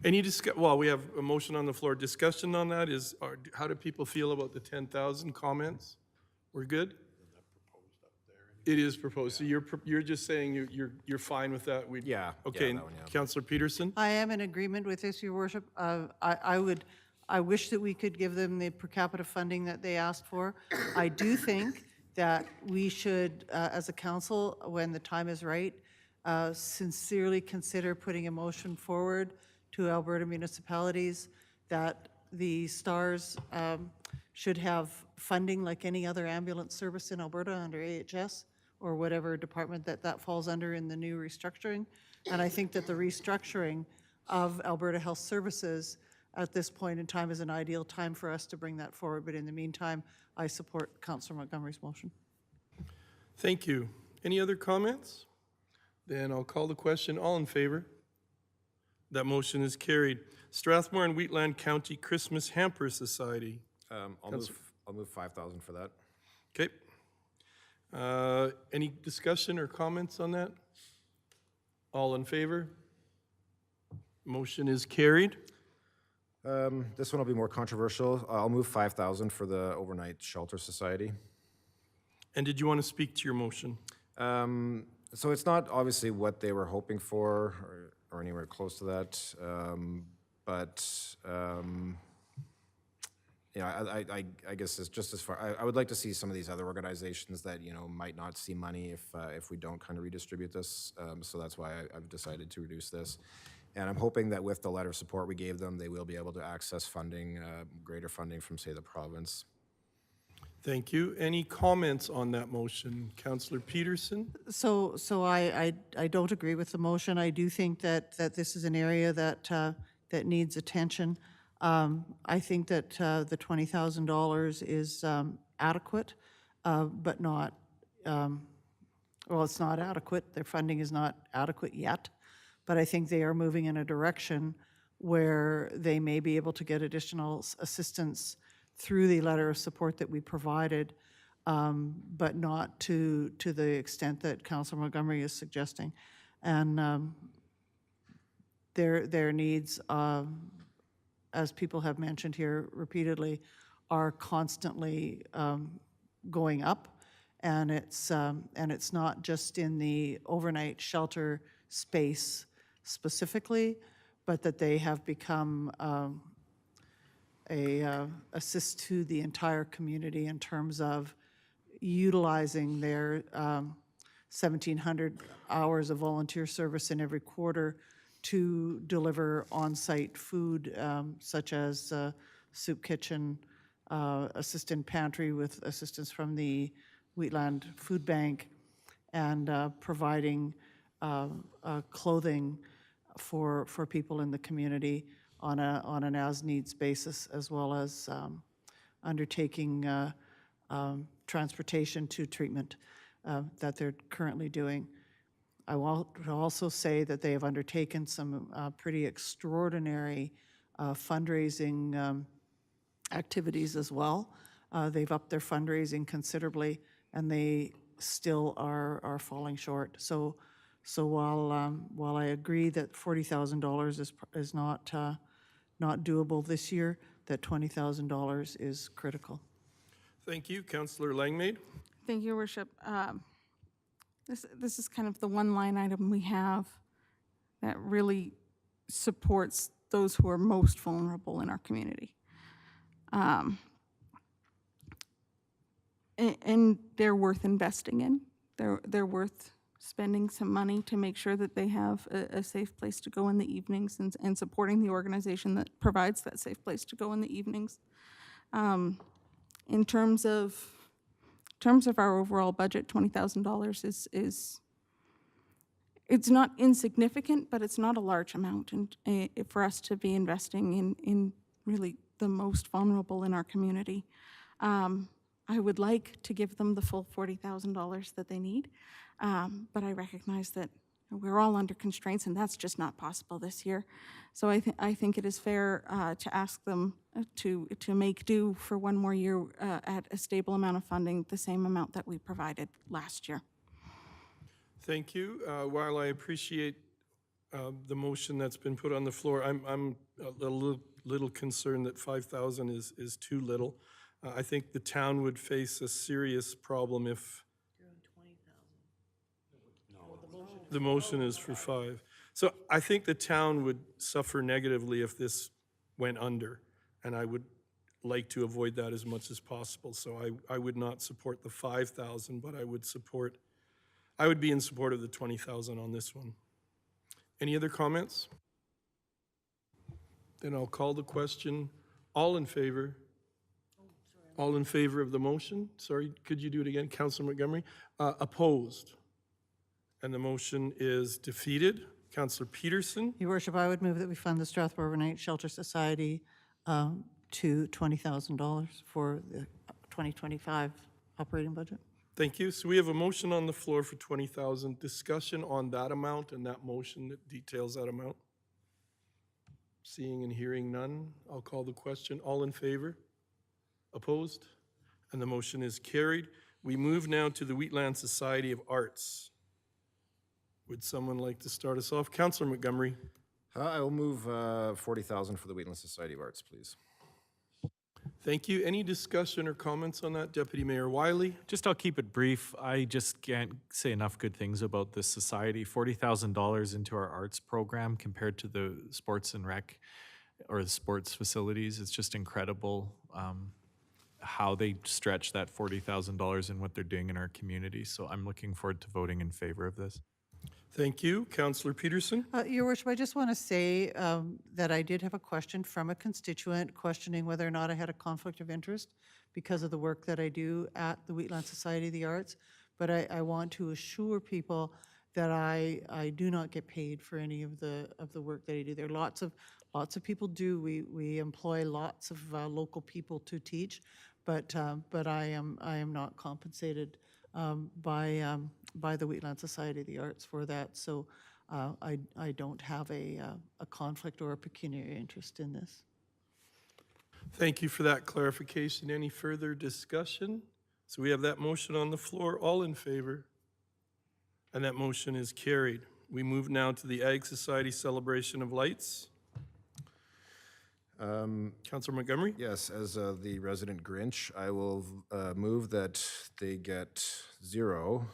A: Any well, we have a motion on the floor. Discussion on that is, how do people feel about the 10,000 comments? We're good? It is proposed. So you're just saying you're fine with that?
D: Yeah,
A: Okay,
D: that one, yeah.
A: Councilor Peterson?
G: I am in agreement with this, Your Worship. I wish that we could give them the per capita funding that they asked for. I do think that we should, as a council, when the time is right, sincerely consider putting a motion forward to Alberta municipalities that the STARS should have funding like any other ambulance service in Alberta under AHS or whatever department that falls under in the new restructuring. And I think that the restructuring of Alberta Health Services at this point in time is an ideal time for us to bring that forward. But in the meantime, I support Councillor Montgomery's motion.
A: Thank you. Any other comments? Then I'll call the question. All in favor? That motion is carried. Strathmore and Wheatland County Christmas Hamper Society.
D: I'll move 5,000 for that.
A: Okay. Any discussion or comments on that? All in favor? Motion is carried.
D: This one will be more controversial. I'll move 5,000 for the Overnight Shelter Society.
A: And did you want to speak to your motion?
D: So it's not obviously what they were hoping for or anywhere close to that, yeah, I guess it's just as far. I would like to see some of these other organizations that might not see money if we don't kind of redistribute this. So that's why I've decided to reduce this. And I'm hoping that with the letter of support we gave them, they will be able to access funding, greater funding from, say, the province.
A: Thank you. Any comments on that motion? Councillor Peterson?
G: So I don't agree with the motion. I do think that this is an area that needs attention. I think that the $20,000 is adequate, but not, well, it's not adequate. Their funding is not adequate yet, but I think they are moving in a direction where they may be able to get additional assistance through the letter of support that we provided, but not to the extent that Councillor Montgomery is suggesting. And their needs, as people have mentioned here repeatedly, are constantly going up, and it's not just in the overnight shelter space specifically, but that they have become a assist to the entire community in terms of utilizing their 1,700 hours of volunteer service in every quarter to deliver on-site food, such as soup kitchen, assistant pantry with assistance from the Wheatland Food Bank, and providing clothing for people in the community on an as-needs basis, as well as undertaking transportation to treatment that they're currently doing. I will also say that they have undertaken some pretty extraordinary fundraising activites as well. They've upped their fundraising considerably, and they still are falling short. So while I agree that $40,000 is not doable this year, that $20,000 is critical.
A: Thank you. Councillor Langmaid?
F: Thank you, Your Worship. This is kind of the one line item we have that really supports those who are most vulnerable in our community. And they're worth investing in. They're worth spending some money to make sure that they have a safe place to go in the evenings and supporting the organization that provides that safe place to go in the evenings. In terms of our overall budget, $20,000 is it's not insignificant, but it's not a large amount, and for us to be investing in really the most vulnerable in our community. I would like to give them the full $40,000 that they need, but I recognize that we're all under constraints, and that's just not possible this year. So I think it is fair to ask them to make do for one more year at a stable amount of funding, the same amount that we provided last year.
A: Thank you. While I appreciate the motion that's been put on the floor, I'm a little concerned that 5,000 is too little. I think the town would face a serious problem if the motion is for 5. So I think the town would suffer negatively if this went under, and I would like to avoid that as much as possible. So I would not support the 5,000, but I would be in support of the 20,000 on this one. Any other comments? Then I'll call the question. All in favor? All in favor of the motion? Sorry, could you do it again, Councillor Montgomery? Opposed? And the motion is defeated. Councillor Peterson?
G: Your worship, I would move that we fund the Strathmore Overnight Shelter Society to $20,000 for the 2025 operating budget.
A: Thank you. So we have a motion on the floor for 20,000. Discussion on that amount and that motion that details that amount. Seeing and hearing none, I'll call the question. All in favor? Opposed? And the motion is carried. We move now to the Wheatland Society of Arts. Would someone like to start us off? Councillor Montgomery.
D: I will move 40,000 for the Wheatland Society of Arts, please.
A: Thank you. Any discussion or comments on that? Deputy Mayor Wiley?
C: Just I'll keep it brief. I just can't say enough good things about this society. $40,000 into our arts program compared to the sports and rec or the sports facilities. It's just incredible how they stretch that $40,000 in what they're doing in our community. So I'm looking forward to voting in favor of this.
A: Thank you. Councillor Peterson?
G: Your worship, I just want to say that I did have a question from a constituent questioning whether or not I had a conflict of interest because of the work that I do at the Wheatland Society of the Arts. But I want to assure people that I do not get paid for any of the work that I do. There are lots of people do. We employ lots of local people to teach, but I am not compensated by the Wheatland Society of the Arts for that. So I don't have a conflict or a pecuniary interest in this.
A: Thank you for that clarification. Any further discussion? So we have that motion on the floor. All in favor? And that motion is carried. We move now to the Ag Society Celebration of Lights. Councillor Montgomery?
D: Yes, as the resident Grinch, I will move that they get 0.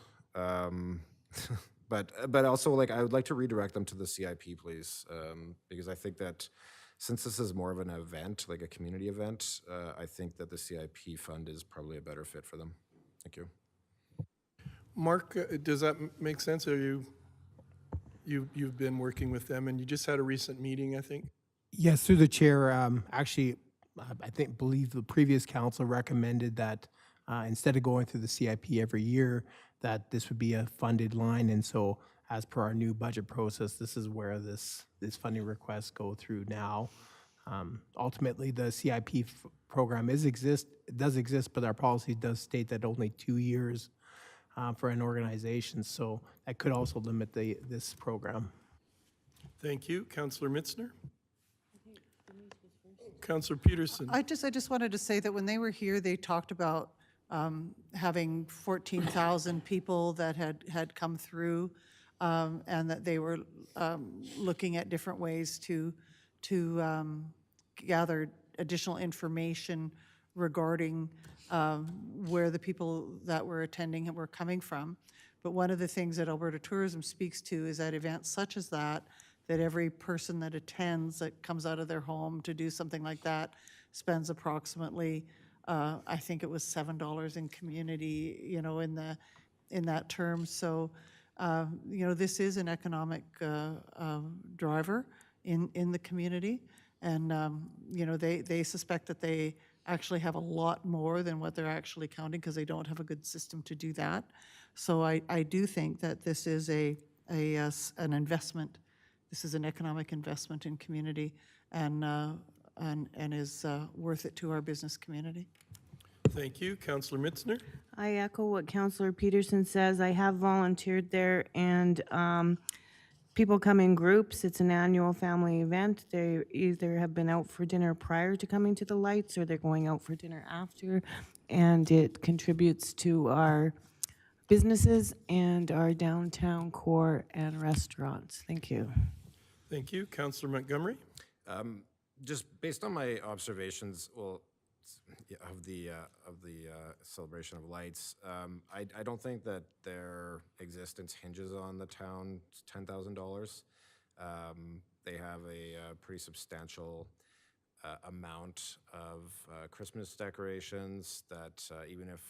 D: But also, like, I would like to redirect them to the CIP, please, because I think that since this is more of an event, like a community event, I think that the CIP fund is probably a better fit for them. Thank you.
A: Mark, does that make sense? Are you've been working with them, and you just had a recent meeting, I think?
K: Yes, through the chair. Actually, believe the previous council recommended that instead of going through the CIP every year, that this would be a funded line. And so as per our new budget process, this is where this funding requests go through now. Ultimately, the CIP program does exist, but our policy does state that only 2 years for an organization. So that could also limit this program.
A: Thank you. Councillor Mitzner? Councillor Peterson?
G: I just wanted to say that when they were here, they talked about having 14,000 people that had come through, and that they were looking at different ways to gather additional information regarding where the people that were attending were coming from. But one of the things that Alberta Tourism speaks to is that events such as that every person that attends, that comes out of their home to do something like that, spends approximately, I think it was $7 in community, in that term. So You know, this is an economic driver in the community. And, you know, they suspect that they actually have a lot more than what they're actually counting because they don't have a good system to do that. So I do think that this is an investment. This is an economic investment in community and is worth it to our business community.
A: Thank you. Councillor Mitzner?
H: I echo what Councillor Peterson says. I have volunteered there, and people come in groups. It's an annual family event. They either have been out for dinner prior to coming to the lights, or they're going out for dinner after, and it contributes to our businesses and our downtown core and restaurants. Thank you.
A: Thank you. Councillor Montgomery?
D: Just based on my observations, well, of the celebration of lights, I don't think that their existence hinges on the town's $10,000. They have a pretty substantial amount of Christmas decorations that even if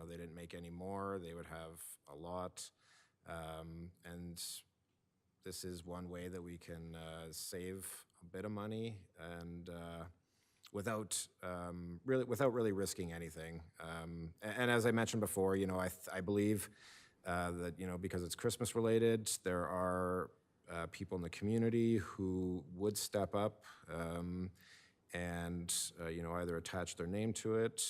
D: they didn't make any more, they would have a lot, and this is one way that we can save a bit of money and without really risking anything. And as I mentioned before, I believe that because it's Christmas related, there are people in the community who would step up and either attach their name to it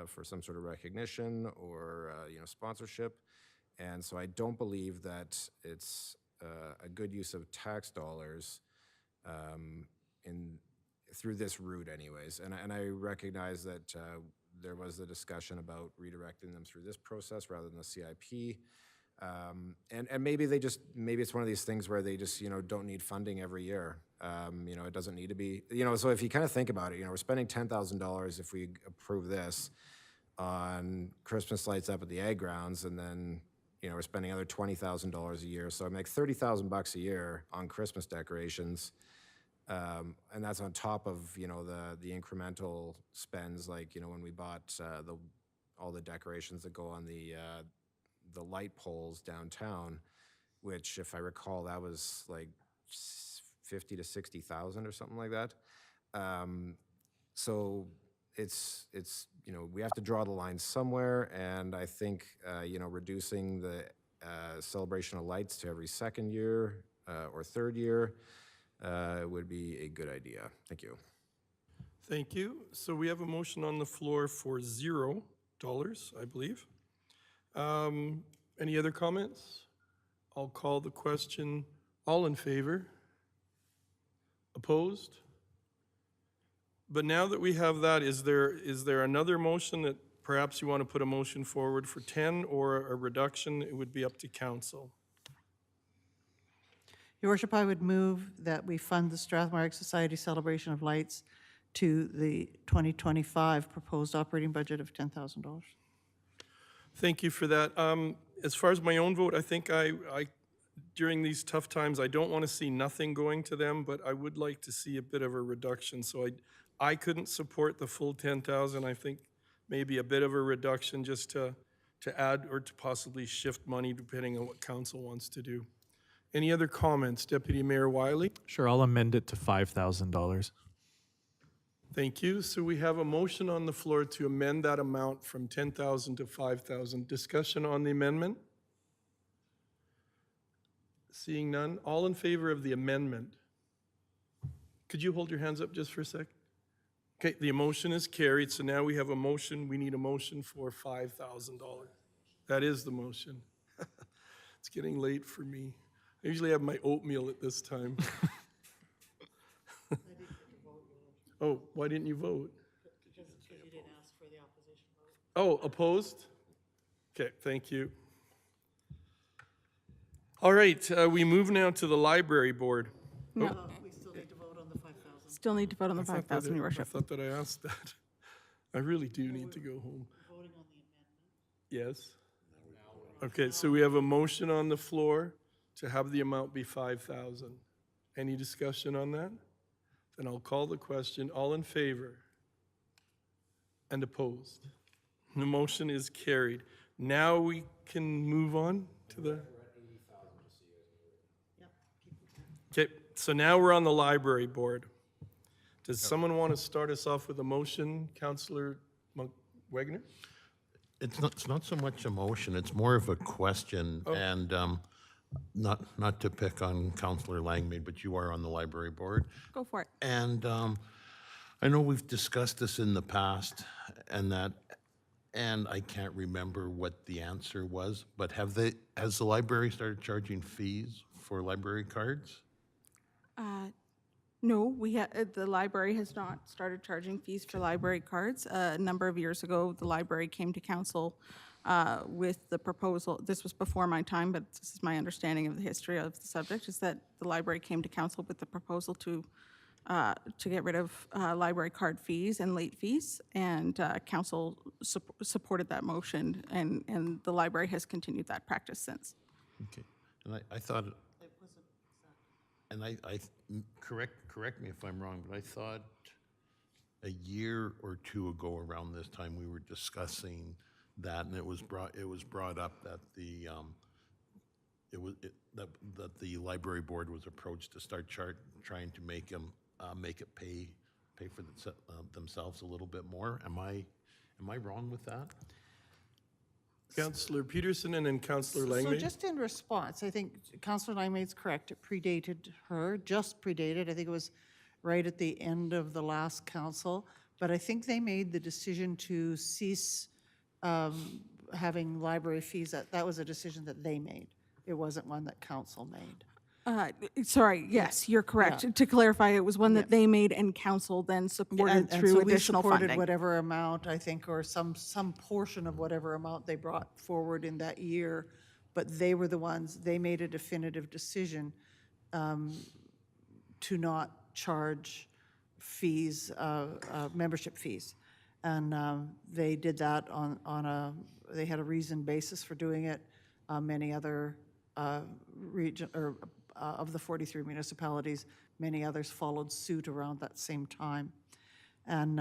D: for some sort of recognition or sponsorship. And so I don't believe that it's a good use of tax dollars through this route anyways. And I recognize that there was a discussion about redirecting them through this process rather than the CIP. And maybe it's one of these things where they just, don't need funding every year. It doesn't need to be, so if you kind of think about it, we're spending $10,000 if we approve this on Christmas lights up at the Ag Grounds, and then, we're spending another $20,000 a year. So I make $30,000 a year on Christmas decorations. And that's on top of, the incremental spends, like, when we bought all the decorations that go on the light poles downtown, which, if I recall, that was like 50 to 60,000 or something like that. So it's we have to draw the line somewhere, and I think reducing the celebration of lights to every second year or third year would be a good idea. Thank you.
A: Thank you. So we have a motion on the floor for $0, I believe. Any other comments? I'll call the question. All in favor? Opposed? But now that we have that, is there another motion that perhaps you want to put a motion forward for 10 or a reduction? It would be up to council.
G: Your Worship, I would move that we fund the Strathmore Ag Society Celebration of Lights to the 2025 proposed operating budget of $10,000.
A: Thank you for that. As far as my own vote, I think I during these tough times, I don't want to see nothing going to them, but I would like to see a bit of a reduction. So I couldn't support the full 10,000. I think maybe a bit of a reduction just to add or to possibly shift money depending on what council wants to do. Any other comments? Deputy Mayor Wiley?
C: Sure, I'll amend it to $5,000.
A: Thank you. So we have a motion on the floor to amend that amount from 10,000 to 5,000. Discussion on the amendment? Seeing none. All in favor of the amendment? Could you hold your hands up just for a sec? Okay, the motion is carried. So now we have a motion. We need a motion for $5,000. That is the motion. It's getting late for me. I usually have my oatmeal at this time. Oh, why didn't you vote? Because you didn't ask for the opposition vote. Oh, opposed? Okay, thank you. All right, we move now to the library board.
F: No,
G: We still need to vote on the 5,000.
F: still need to vote on the 5,000, Your
A: I
F: Worship.
A: thought that I asked that. I really do need to go home.
G: Voting on the amendment.
A: Yes? Okay, so we have a motion on the floor to have the amount be 5,000. Any discussion on that? Then I'll call the question. All in favor? And opposed? The motion is carried. Now we can move on to the... so now we're on the library board. Does someone want to start us off with a motion, Councillor Wagner?
L: It's not so much a motion, it's more of a question, and not to pick on Councillor Langmaid, but you are on the library board.
F: Go for it.
L: And I know we've discussed this in the past, and I can't remember what the answer was, but has the library started charging fees for library cards?
F: No, the library has not started charging fees for library cards. A number of years ago, the library came to council with the proposal, this was before my time, but this is my understanding of the history of the subject, is that the library came to council with the proposal to get rid of library card fees and late fees, and council supported that motion, and the library has continued that practice since.
L: Okay, and I thought, and correct me if I'm wrong, but I thought a year or two ago around this time, we were discussing that, and it was brought up that that the library board was approached to start trying to make them make it pay for themselves a little bit more. Am I wrong with that?
A: Councillor Peterson and then Councillor
G: So
A: Langmaid.
G: just in response, I think Councillor Langmaid's correct. It predated her, just predated. I think it was right at the end of the last council. But I think they made the decision to cease having library fees. That was a decision that they made. It wasn't one that council made.
F: Sorry, yes, you're correct.
G: Yeah.
F: To clarify, it was one that they made and council then supported
G: And
F: through
G: so we
F: additional
G: supported
F: funding.
G: whatever amount, I think, or some portion of whatever amount they brought forward in that year. But they were the ones, they made a definitive decision to not charge fees, membership fees. And they did that they had a reasoned basis for doing it. Many other of the 43 municipalities, many others followed suit around that same time. And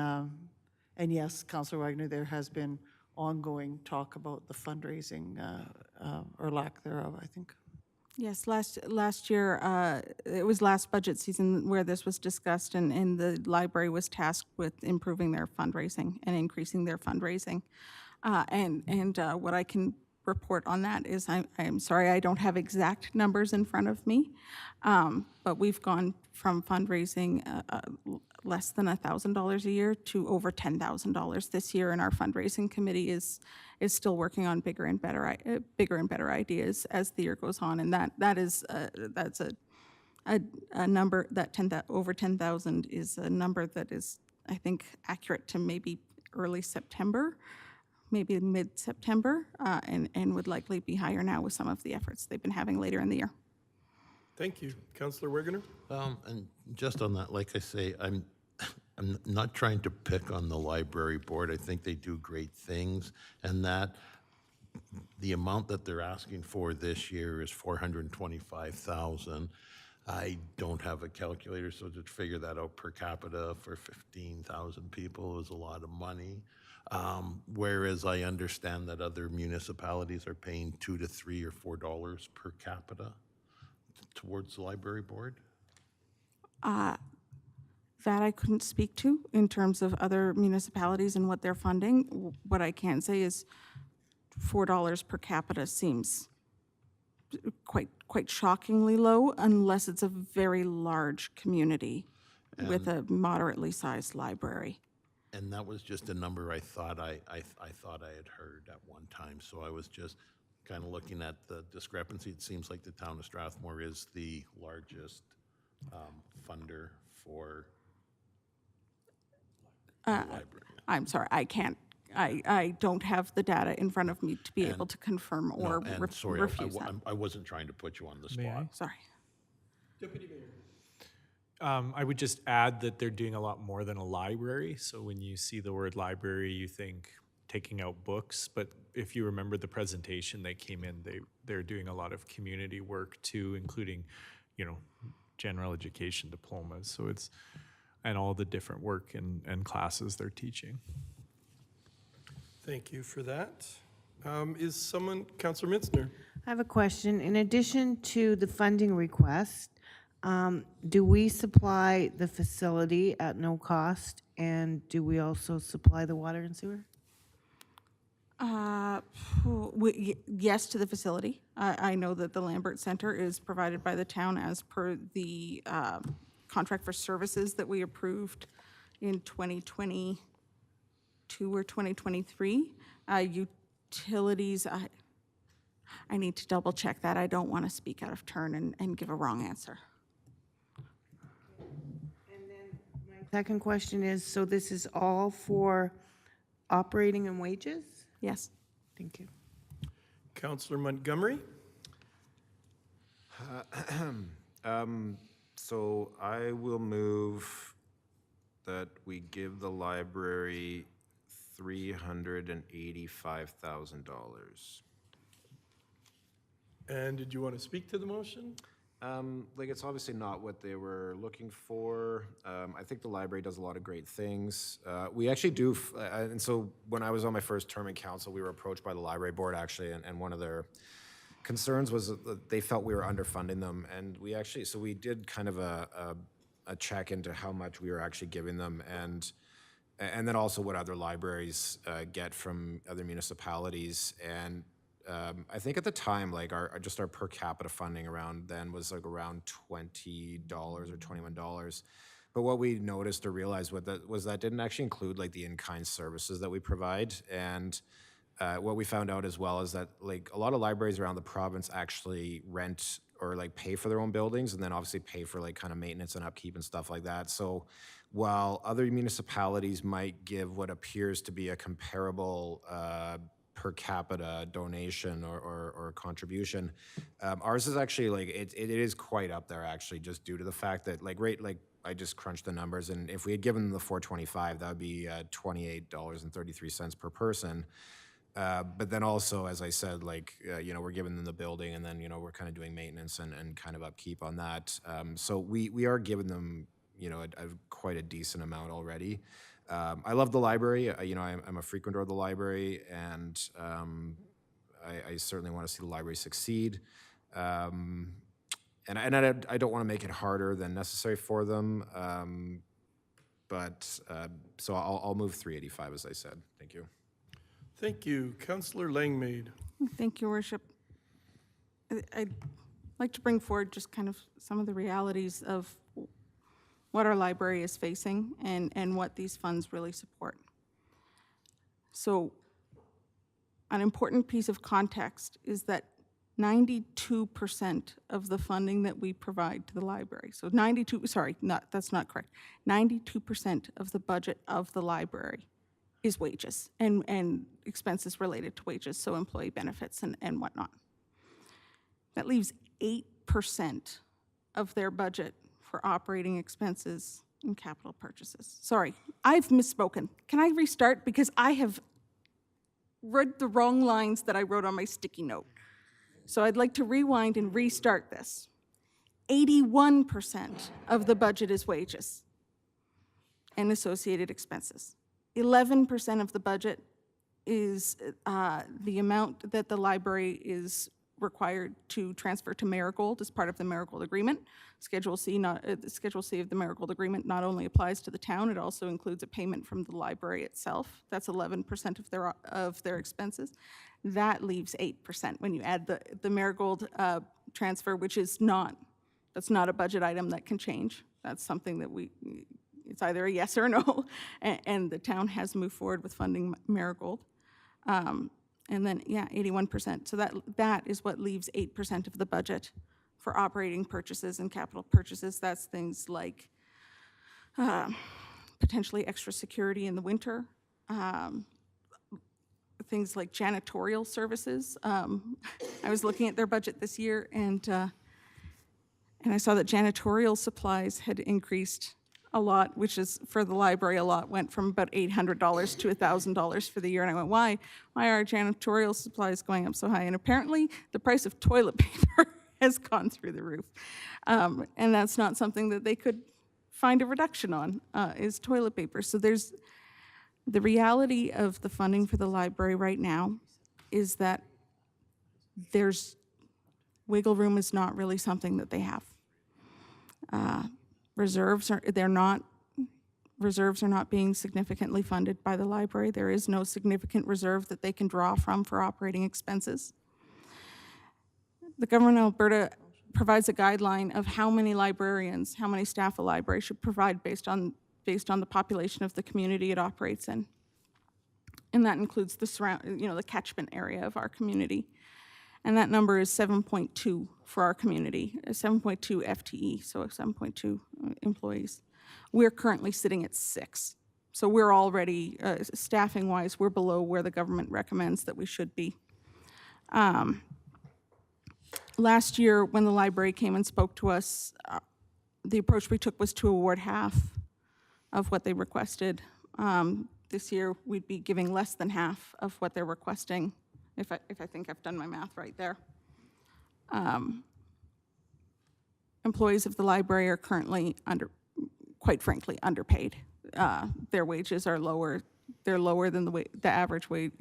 G: yes, Councillor Wagner, there has been ongoing talk about the fundraising or lack thereof, I think.
F: Yes, last year, it was last budget season where this was discussed, and the library was tasked with improving their fundraising and increasing their fundraising. And what I can report on that is, I'm sorry, I don't have exact numbers in front of me, but we've gone from fundraising less than $1,000 a year to over $10,000 this year, and our fundraising committee is still working on bigger and better ideas as the year goes on, and that's a number that over 10,000 is a number that is, I think, accurate to maybe early September. Maybe mid-September, and would likely be higher now with some of the efforts they've been having later in the year.
A: Thank you. Councillor Wegener?
L: And just on that, like I say, I'm not trying to pick on the library board. I think they do great things, and that the amount that they're asking for this year is $425,000. I don't have a calculator, so to figure that out per capita for 15,000 people is a lot of money. Whereas I understand that other municipalities are paying $2 to $3 or $4 per capita towards the library board.
F: That I couldn't speak to in terms of other municipalities and what they're funding. What I can say is $4 per capita seems quite shockingly low, unless it's a very large community with a moderately sized library.
L: And that was just a number I thought I had heard at one time. So I was just kind of looking at the discrepancy. It seems like the town of Strathmore is the largest funder for the library.
F: I'm sorry, I can't. I don't have the data in front of me to be able to confirm or
L: No, and sorry,
F: refuse that.
L: I wasn't trying to put you on the
C: May I?
L: spot.
F: Sorry.
A: Deputy Mayor.
C: I would just add that they're doing a lot more than a library. So when you see the word library, you think taking out books. But if you remember the presentation they came in, they're doing a lot of community work too, including, general education diplomas. So and all the different work and classes they're teaching.
A: Thank you for that. Councillor Mitzner?
H: I have a question. In addition to the funding request, Do we supply the facility at no cost? And do we also supply the water and sewer?
F: Yes to the facility. I know that the Lambert Center is provided by the town as per the contract for services that we approved in 2022 or 2023. Utilities, I need to double check that. I don't want to speak out of turn and give a wrong answer.
H: Second question is, so this is all for operating and wages?
F: Yes.
H: Thank you.
A: Councillor Montgomery?
D: So I will move that we give the library $385,000.
A: And did you want to speak to the motion?
D: Like, it's obviously not what they were looking for. I think the library does a lot of great things. We actually do, and so when I was on my first term in council, we were approached by the library board, actually, and one of their concerns was that they felt we were underfunding them. And we actually, so we did kind of a check into how much we were actually giving them, and then also what other libraries get from other municipalities. And I think at the time, like our per capita funding around then was like around $20 or $21. But what we noticed or realized was that didn't actually include like the in-kind services that we provide. And what we found out as well is that like a lot of libraries around the province actually rent or like pay for their own buildings, and then obviously pay for like kind of maintenance and upkeep and stuff like that. So while other municipalities might give what appears to be a comparable per capita donation or contribution, ours is actually like it is quite up there, actually, just due to the fact that like I just crunched the numbers, and if we had given them the $425, that would be $28.33 per person. But then also, as I said, like we're giving them the building, and then we're kind of doing maintenance and kind of upkeep on that. So we are giving them quite a decent amount already. I love the library. I'm a frequenter of the library, and I certainly want to see the library succeed. And I don't want to make it harder than necessary for them. So I'll move 385, as I said. Thank you.
A: Thank you. Councillor Langmaid.
F: Thank you, Worship. I'd like to bring forward just kind of some of the realities of what our library is facing and what these funds really support. So an important piece of context is that 92% of the funding that we provide to the library, so that's not correct. 92% of the budget of the library is wages and expenses related to wages, so employee benefits and whatnot. That leaves 8% of their budget for operating expenses and capital purchases. Sorry, I've misspoken. Can I restart? Because I have read the wrong lines that I wrote on my sticky note. So I'd like to rewind and restart this. 81% of the budget is wages and associated expenses. 11% of the budget is the amount that the library is required to transfer to Marigold as part of the Marigold Agreement. Schedule C of the Marigold Agreement not only applies to the town, it also includes a payment from the library itself. That's 11% of their expenses. That leaves 8% when you add the Marigold transfer, which is that's not a budget item that can change. That's something that it's either a yes or a no, and the town has moved forward with funding Marigold. And then, 81%. So that is what leaves 8% of the budget for operating purchases and capital purchases. That's things like potentially extra security in the winter, things like janitorial services. I was looking at their budget this year, and I saw that janitorial supplies had increased a lot, which is for the library a lot, went from about $800 to $1,000 for the year. And I went, why are janitorial supplies going up so high? And apparently the price of toilet paper has gone through the roof. And that's not something that they could find a reduction on, is toilet paper. So there's the reality of the funding for the library right now is that there's wiggle room is not really something that they have. Reserves are not being significantly funded by the library. There is no significant reserve that they can draw from for operating expenses. The government of Alberta provides a guideline of how many librarians, how many staff a library should provide based on the population of the community it operates in. And that includes the the catchment area of our community. And that number is 7.2 for our community, 7.2 FTE, so 7.2 employees. We're currently sitting at 6. So we're already, staffing-wise, we're below where the government recommends that we should be. Last year, when the library came and spoke to us, the approach we took was to award half of what they requested. This year, we'd be giving less than half of what they're requesting, if I think I've done my math right there. Employees of the library are currently quite frankly, underpaid. Their wages are lower. They're lower than the average wage,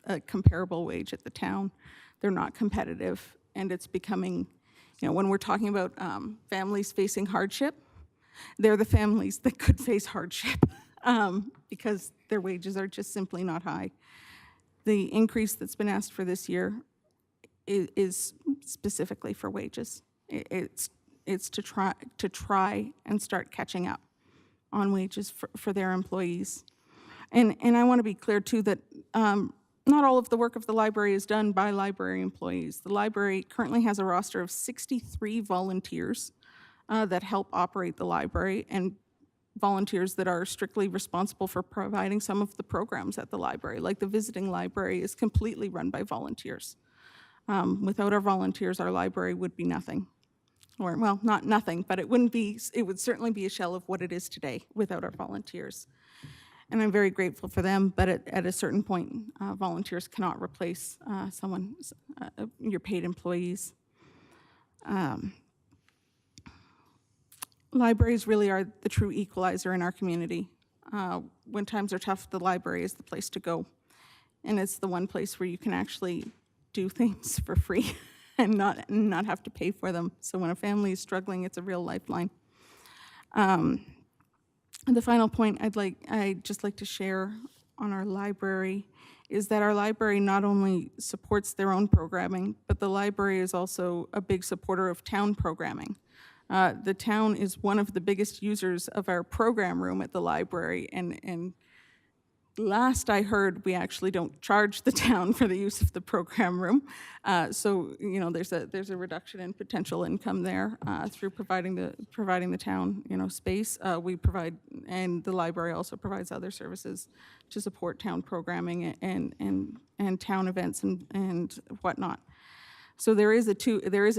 F: a comparable wage at the town. They're not competitive, and it's becoming, when we're talking about families facing hardship, they're the families that could face hardship because their wages are just simply not high. The increase that's been asked for this year is specifically for wages. It's to try and start catching up on wages for their employees. And I want to be clear too that not all of the work of the library is done by library employees. The library currently has a roster of 63 volunteers that help operate the library, and volunteers that are strictly responsible for providing some of the programs at the library. Like the visiting library is completely run by volunteers. Without our volunteers, our library would be nothing. Or, well, not nothing, but it would certainly be a shell of what it is today without our volunteers. And I'm very grateful for them, but at a certain point, volunteers cannot replace your paid employees. Libraries really are the true equalizer in our community. When times are tough, the library is the place to go. And it's the one place where you can actually do things for free and not have to pay for them. So when a family is struggling, it's a real lifeline. And the final point I'd just like to share on our library is that our library not only supports their own programming, but the library is also a big supporter of town programming. The town is one of the biggest users of our program room at the library, and last I heard, we actually don't charge the town for the use of the program room. So there's a reduction in potential income there through providing the town space. We provide, and the library also provides other services to support town programming and town events and whatnot. So there is a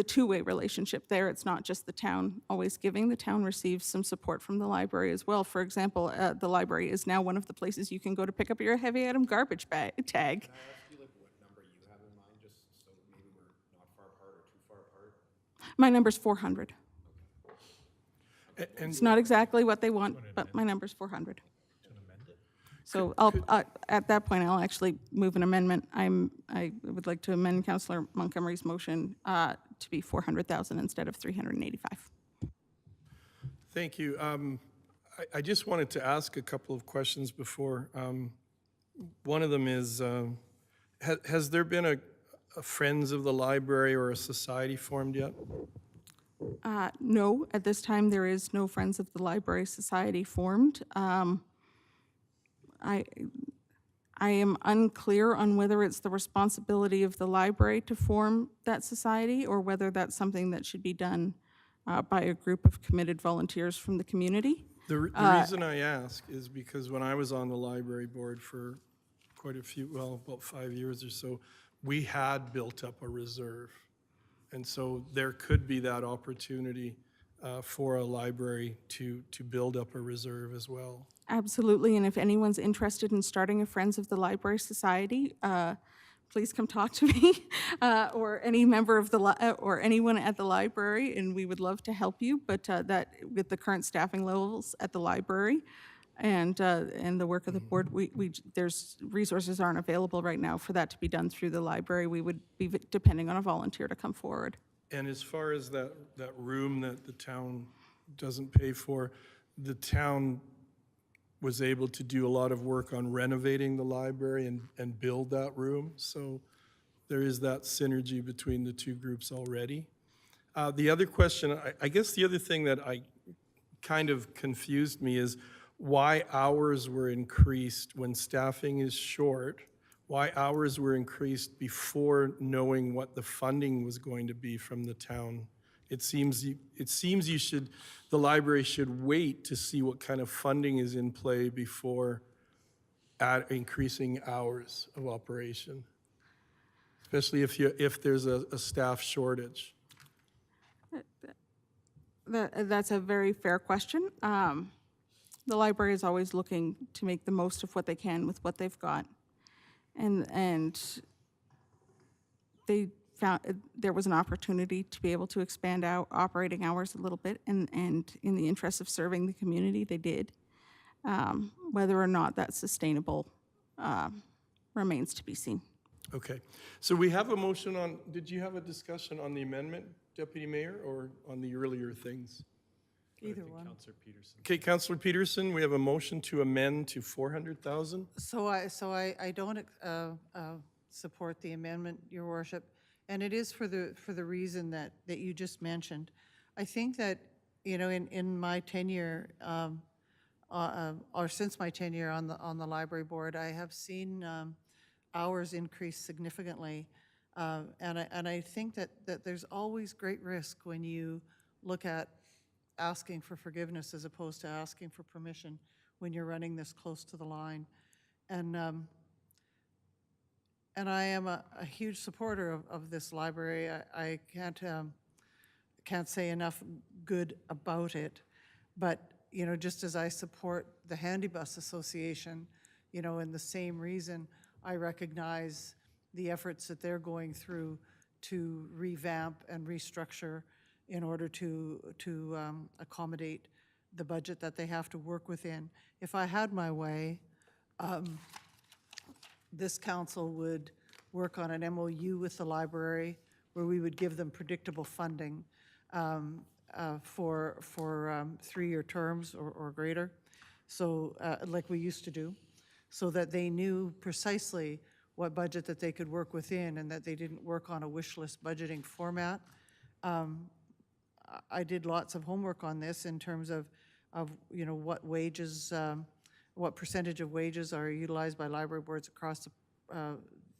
F: two-way relationship there. It's not just the town always giving. The town receives some support from the library as well. For example, the library is now one of the places you can go to pick up your heavy item garbage tag.
D: Can I ask you what number you have in mind, just so maybe we're not far apart or too far apart?
F: My number's 400.
A: And
F: It's not exactly what they want, but my number's 400. So at that point, I'll actually move an amendment. I would like to amend Councillor Montgomery's motion to be 400,000 instead of 385.
A: thank you. I just wanted to ask a couple of questions before. One of them is, has there been a Friends of the Library or a society formed yet?
F: No, at this time, there is no Friends of the Library Society formed. I am unclear on whether it's the responsibility of the library to form that society or whether that's something that should be done by a group of committed volunteers from the community.
A: The reason I ask is because when I was on the library board for quite a few, about 5 years or so, we had built up a reserve. And so there could be that opportunity for a library to build up a reserve as well.
F: Absolutely, and if anyone's interested in starting a Friends of the Library Society, please come talk to me or any member of or anyone at the library, and we would love to help you. But that with the current staffing levels at the library and the work of the board, there's resources aren't available right now for that to be done through the library. We would be depending on a volunteer to come forward.
A: And as far as that room that the town doesn't pay for, the town was able to do a lot of work on renovating the library and build that room. So there is that synergy between the two groups already. The other question, I guess the other thing that kind of confused me is why hours were increased when staffing is short, why hours were increased before knowing what the funding was going to be from the town. It seems the library should wait to see what kind of funding is in play before increasing hours of operation, especially if there's a staff shortage.
F: That's a very fair question. The library is always looking to make the most of what they can with what they've got. And they found there was an opportunity to be able to expand out operating hours a little bit, and in the interest of serving the community, they did. Whether or not that's sustainable remains to be seen.
A: Okay, so we have a motion on, did you have a discussion on the amendment, Deputy Mayor, or on the earlier things?
G: Either one.
C: Councillor Peterson.
A: Okay, Councillor Peterson, we have a motion to amend to 400,000.
G: So I don't support the amendment, Your Worship, and it is for the reason that you just mentioned. I think that, you know, in my tenure, or since my tenure on the library board, I have seen hours increase significantly, and I think that there's always great risk when you look at asking for forgiveness as opposed to asking for permission when you're running this close to the line. And I am a huge supporter of this library. I can't say enough good about it. But, you know, just as I support the Handybus Association, you know, in the same reason, I recognize the efforts that they're going through to revamp and restructure in order to accommodate the budget that they have to work within. If I had my way, this council would work on an MOU with the library where we would give them predictable funding for 3-year terms or greater, so like we used to do, so that they knew precisely what budget that they could work within and that they didn't work on a wish list budgeting format. I did lots of homework on this in terms of you know, what wages, what percentage of wages are utilized by library boards across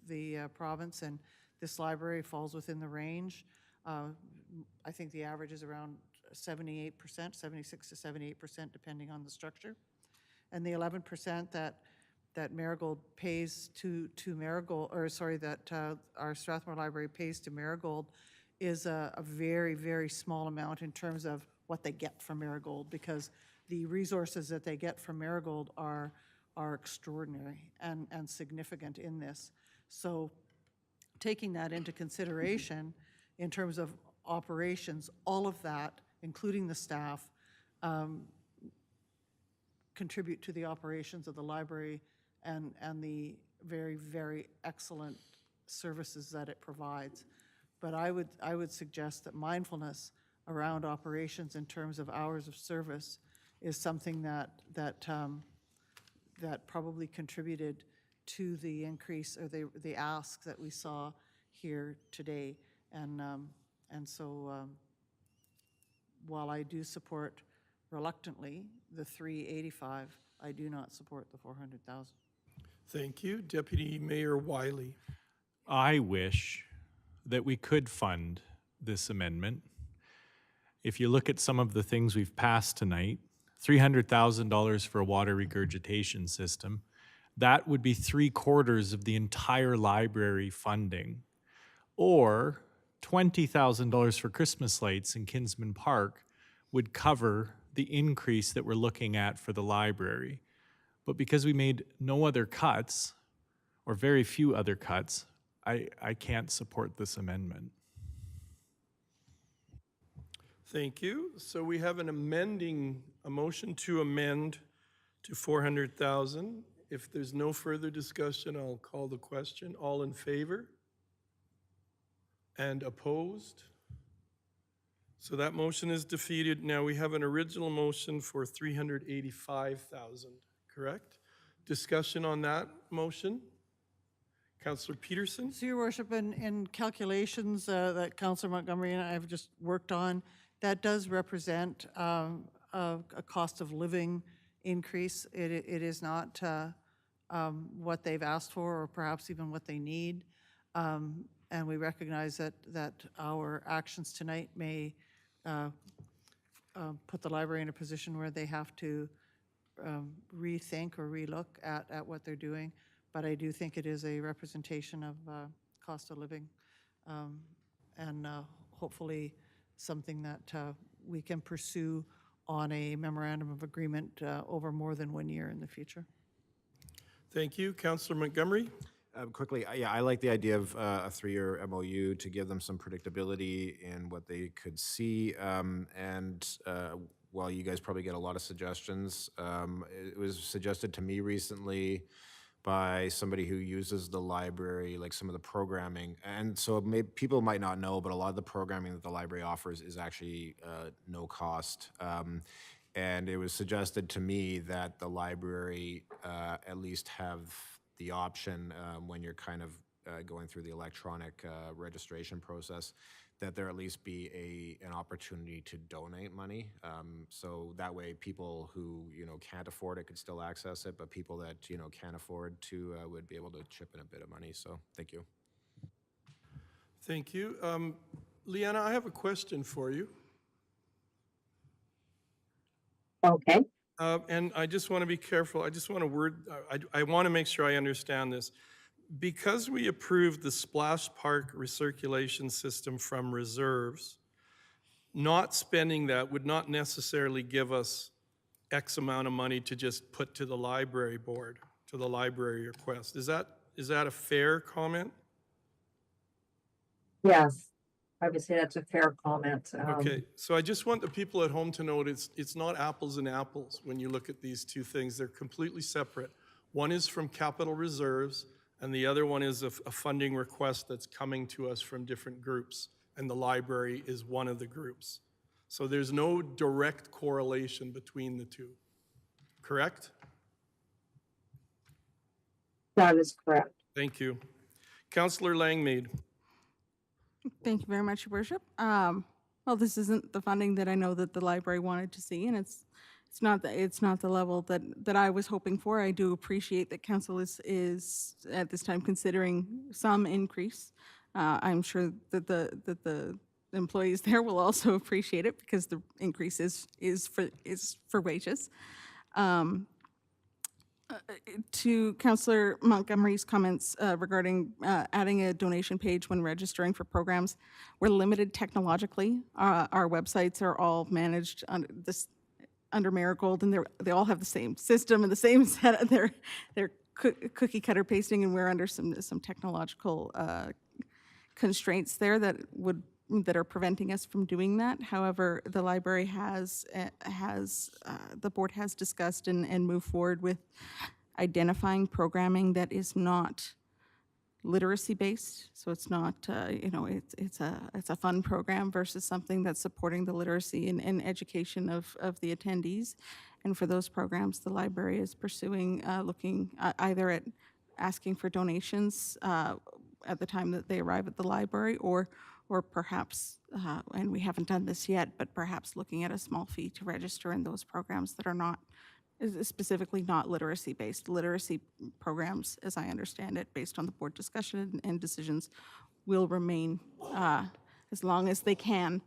G: the province, and this library falls within the range. I think the average is around 78%, 76 to 78%, depending on the structure. And the 11% that Marigold pays to Marigold, or sorry, that our Strathmore Library pays to Marigold, is a very, very small amount in terms of what they get from Marigold, because the resources that they get from Marigold are extraordinary and significant in this. So taking that into consideration in terms of operations, all of that, including the staff, contribute to the operations of the library and the very, very excellent services that it provides. But I would suggest that mindfulness around operations in terms of hours of service is something that probably contributed to the increase or the ask that we saw here today. And so while I do support reluctantly the 385, I do not support the 400,000.
A: Thank you. Deputy Mayor Wiley.
C: I wish that we could fund this amendment. If you look at some of the things we've passed tonight, $300,000 for a water regurgitation system, that would be 3/4 of the entire library funding. Or $20,000 for Christmas lights in Kinsman Park would cover the increase that we're looking at for the library. But because we made no other cuts, or very few other cuts, I can't support this amendment.
A: Thank you. So we have a motion to amend to 400,000. If there's no further discussion, I'll call the question. All in favor? And opposed? So that motion is defeated. Now we have an original motion for 385,000, correct? Discussion on that motion? Councillor Peterson?
G: So, Your Worship, in calculations that Councillor Montgomery and I have just worked on, that does represent a cost of living increase. It is not what they've asked for or perhaps even what they need. And we recognize that our actions tonight may put the library in a position where they have to rethink or relook at what they're doing. But I do think it is a representation of cost of living, and hopefully something that we can pursue on a memorandum of agreement over more than 1 year in the future.
A: Thank you. Councillor Montgomery?
D: Quickly, yeah, I like the idea of a 3-year MOU to give them some predictability in what they could see. While you guys probably get a lot of suggestions, it was suggested to me recently by somebody who uses the library, like some of the programming. And so people might not know, but a lot of the programming that the library offers is actually no cost. And it was suggested to me that the library at least have the option when you're kind of going through the electronic registration process, that there at least be an opportunity to donate money. So that way people who, can't afford it could still access it, but people that, can't afford to would be able to chip in a bit of money. So thank you.
A: Thank you. Leanna, I have a question for you.
B: Okay.
A: And I just want to be careful. I just want to I want to make sure I understand this. Because we approved the Splash Park recirculation system from reserves, not spending that would not necessarily give us X amount of money to just put to the library board, to the library request. Is that a fair comment?
B: Yes, I would say that's a fair comment.
A: Okay, so I just want the people at home to know it's not apples and apples when you look at these two things. They're completely separate. One is from capital reserves, and the other one is a funding request that's coming to us from different groups, and the library is one of the groups. So there's no direct correlation between the two, correct?
B: That is correct.
A: Thank you. Councillor Langmaid.
F: Thank you very much, Your Worship. Well, this isn't the funding that I know that the library wanted to see, and it's not the level that I was hoping for. I do appreciate that council is at this time considering some increase. I'm sure that the employees there will also appreciate it because the increase is for wages. To Councillor Montgomery's comments regarding adding a donation page when registering for programs, we're limited technologically. Our websites are all managed under Marigold, and they all have the same system and the same set. They're cookie cutter pasting, and we're under some technological constraints there that are preventing us from doing that. However, the library the board has discussed and moved forward with identifying programming that is not literacy based. So it's not, it's a fun program versus something that's supporting the literacy and education of the attendees. And for those programs, the library is pursuing, looking either at asking for donations at the time that they arrive at the library, or perhaps, and we haven't done this yet, but perhaps looking at a small fee to register in those programs that are not, specifically not literacy-based. Literacy programs, as I understand it, based on the board discussion and decisions, will remain, as long as they can,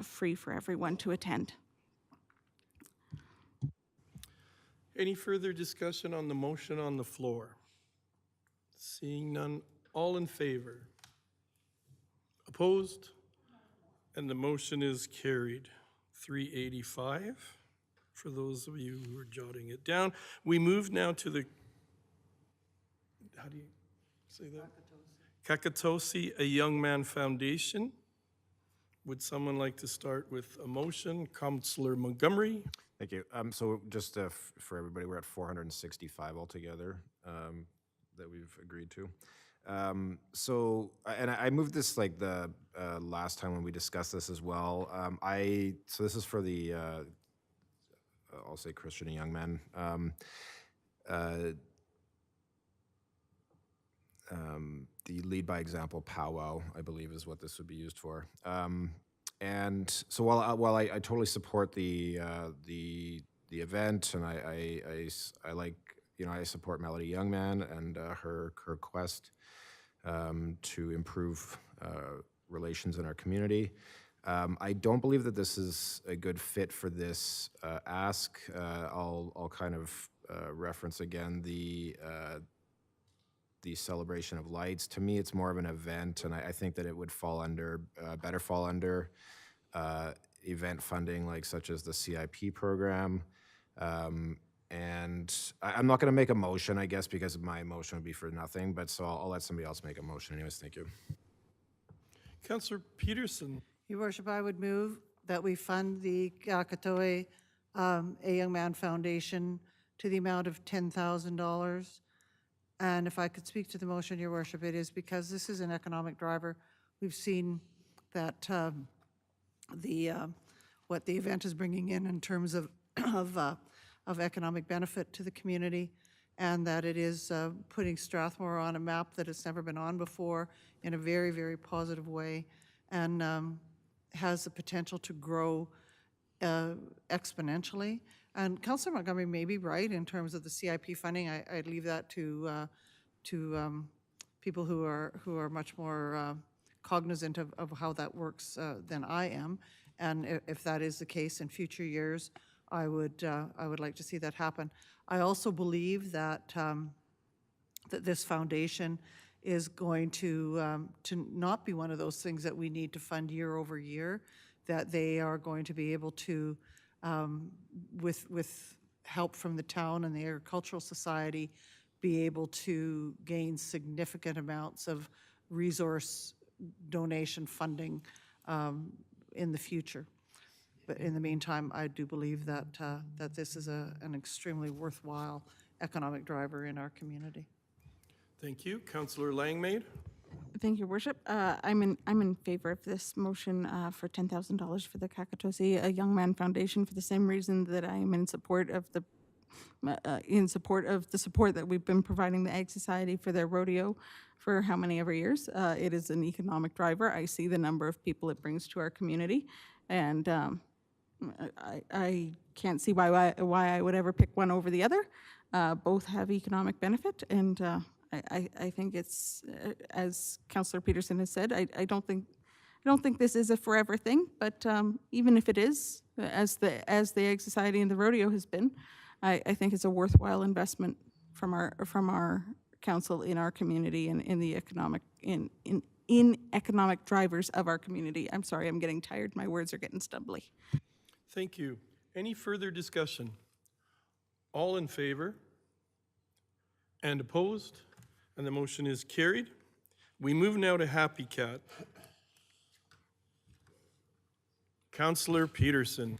F: free for everyone to attend.
A: Any further discussion on the motion on the floor? Seeing none, all in favor? Opposed? And the motion is carried. 385, for those of you who are jotting it down. We move now to the, how do you say that? Kakatosi, a Young Man Foundation. Would someone like to start with a motion? Councillor Montgomery.
D: Thank you. So just for everybody, we're at 465 altogether that we've agreed to. And I moved this like the last time when we discussed this as well. So this is for the, I'll say Christian and Young Men. The Lead by Example powwow, I believe, is what this would be used for. And so while I totally support the event, and I like, I support Melody Youngman and her quest to improve relations in our community. I don't believe that this is a good fit for this ask. I'll kind of reference again the celebration of lights. To me, it's more of an event, and I think that it would fall under, better fall under event funding, like such as the CIP program. And I'm not going to make a motion, I guess, because my motion would be for nothing, but so I'll let somebody else make a motion anyways. Thank you.
A: Councillor Peterson.
G: Your worship, I would move that we fund the Kakatoe A Young Man Foundation to the amount of $10,000. And if I could speak to the motion, your worship, it is because this is an economic driver. We've seen that what the event is bringing in terms of economic benefit to the community, and that it is putting Strathmore on a map that it's never been on before in a very, very positive way, and has the potential to grow exponentially. And Councillor Montgomery may be right in terms of the CIP funding. I'd leave that to people who are much more cognizant of how that works than I am. And if that is the case in future years, I would like to see that happen. I also believe that that this foundation is going to not be one of those things that we need to fund year over year. That they are going to be able to, with help from the town and the Agricultural Society, be able to gain significant amounts of resource donation funding in the future. But in the meantime, I do believe that that this is an extremely worthwhile economic driver in our community.
A: Thank you. Councillor Langmaid.
F: Thank you, Worship. I'm in favor of this motion for $10,000 for the Kakatosi A Young Man Foundation for the same reason that I am in support of the support that we've been providing the Ag Society for their rodeo for how many ever years. It is an economic driver. I see the number of people it brings to our community, and I can't see why I would ever pick one over the other. Both have economic benefit, and I think it's, as Councillor Peterson has said, I don't think this is a forever thing, but even if it is, as the Ag Society and the rodeo has been, I think it's a worthwhile investment from our council in our community and in the in economic drivers of our community. I'm sorry, I'm getting tired. My words are getting stumbly.
A: Thank you. Any further discussion? All in favor? And opposed? And the motion is carried. We move now to Happy Cat. Councillor Peterson.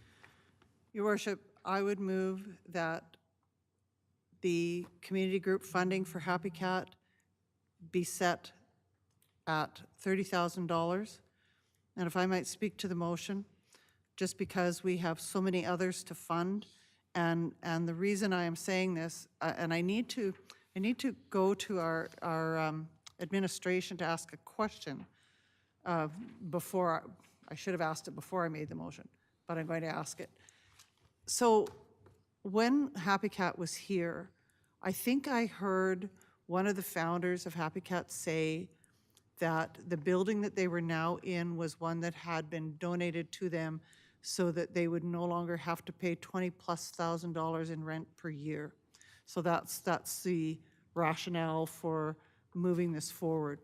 G: Your worship, I would move that the community group funding for Happy Cat be set at $30,000. And if I might speak to the motion, just because we have so many others to fund, and the reason I am saying this, and I need to go to our administration to ask a question before, I should have asked it before I made the motion, but I'm going to ask it. So when Happy Cat was here, I think I heard one of the founders of Happy Cat say that the building that they were now in was one that had been donated to them so that they would no longer have to pay $20,000+ in rent per year. So that's the rationale for moving this forward.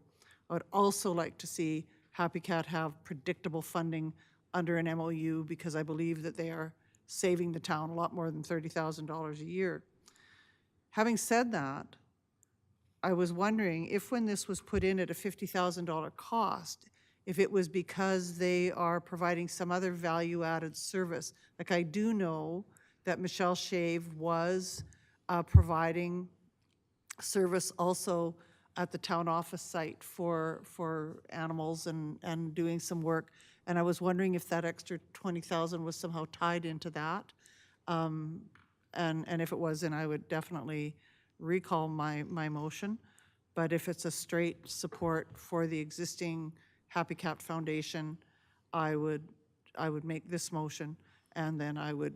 G: I would also like to see Happy Cat have predictable funding under an MOU, because I believe that they are saving the town a lot more than $30,000 a year. Having said that, I was wondering if when this was put in at a $50,000 cost, if it was because they are providing some other value-added service. Like, I do know that Michelle Shave was providing service also at the town office site for animals and doing some work. And I was wondering if that extra 20,000 was somehow tied into that. And if it was, then I would definitely recall my motion. But if it's a straight support for the existing Happy Cat Foundation, I would make this motion, and then I would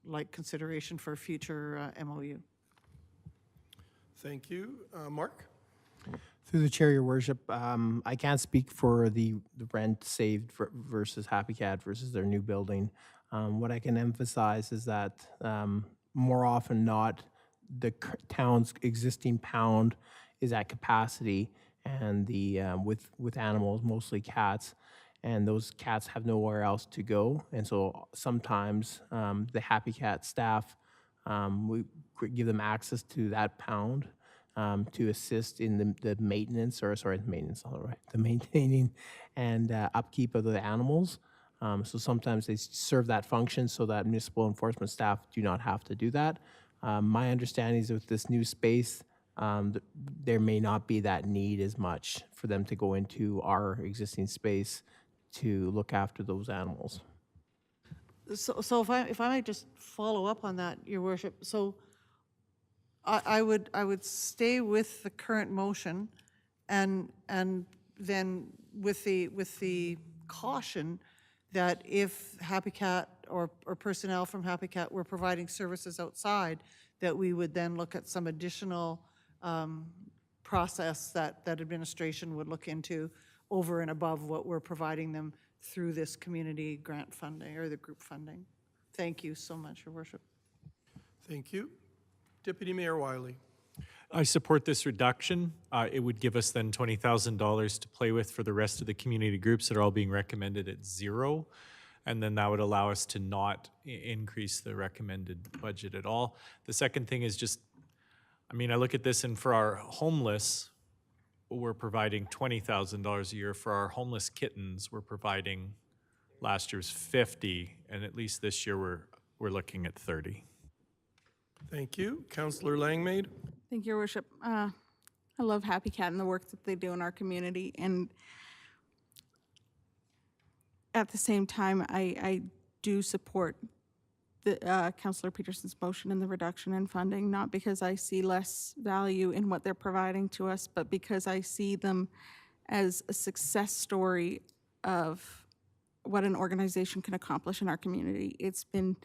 G: like consideration for a future MOU.
A: Thank you. Mark?
K: Through the chair, your worship, I can't speak for the rent saved versus Happy Cat versus their new building. What I can emphasize is that more often not, the town's existing pound is at capacity, and the with animals, mostly cats, and those cats have nowhere else to go. And so sometimes the Happy Cat staff, we give them access to that pound to assist in the maintenance, or sorry, maintenance, all right, the maintaining and upkeep of the animals. So sometimes they serve that function so that municipal enforcement staff do not have to do that. My understanding is with this new space, there may not be that need as much for them to go into our existing space to look after those animals.
G: So if I might just follow up on that, your worship. So I would stay with the current motion, and then with the caution that if Happy Cat or personnel from Happy Cat were providing services outside, that we would then look at some additional process that administration would look into over and above what we're providing them through this community grant funding or the group funding. Thank you so much, your worship.
A: Thank you. Deputy Mayor Wiley.
C: I support this reduction. It would give us then $20,000 to play with for the rest of the community groups that are all being recommended at 0. And then that would allow us to not increase the recommended budget at all. The second thing is just, I mean, I look at this, and for our homeless, we're providing $20,000 a year. For our homeless kittens, we're providing last year's 50, and at least this year we're looking at 30.
A: Thank you. Councillor Langmaid.
F: Thank you, Your Worship. I love Happy Cat and the work that they do in our community, and at the same time, I do support the Councillor Peterson's motion and the reduction in funding, not because I see less value in what they're providing to us, but because I see them as a success story of what an organization can accomplish in our community. It's been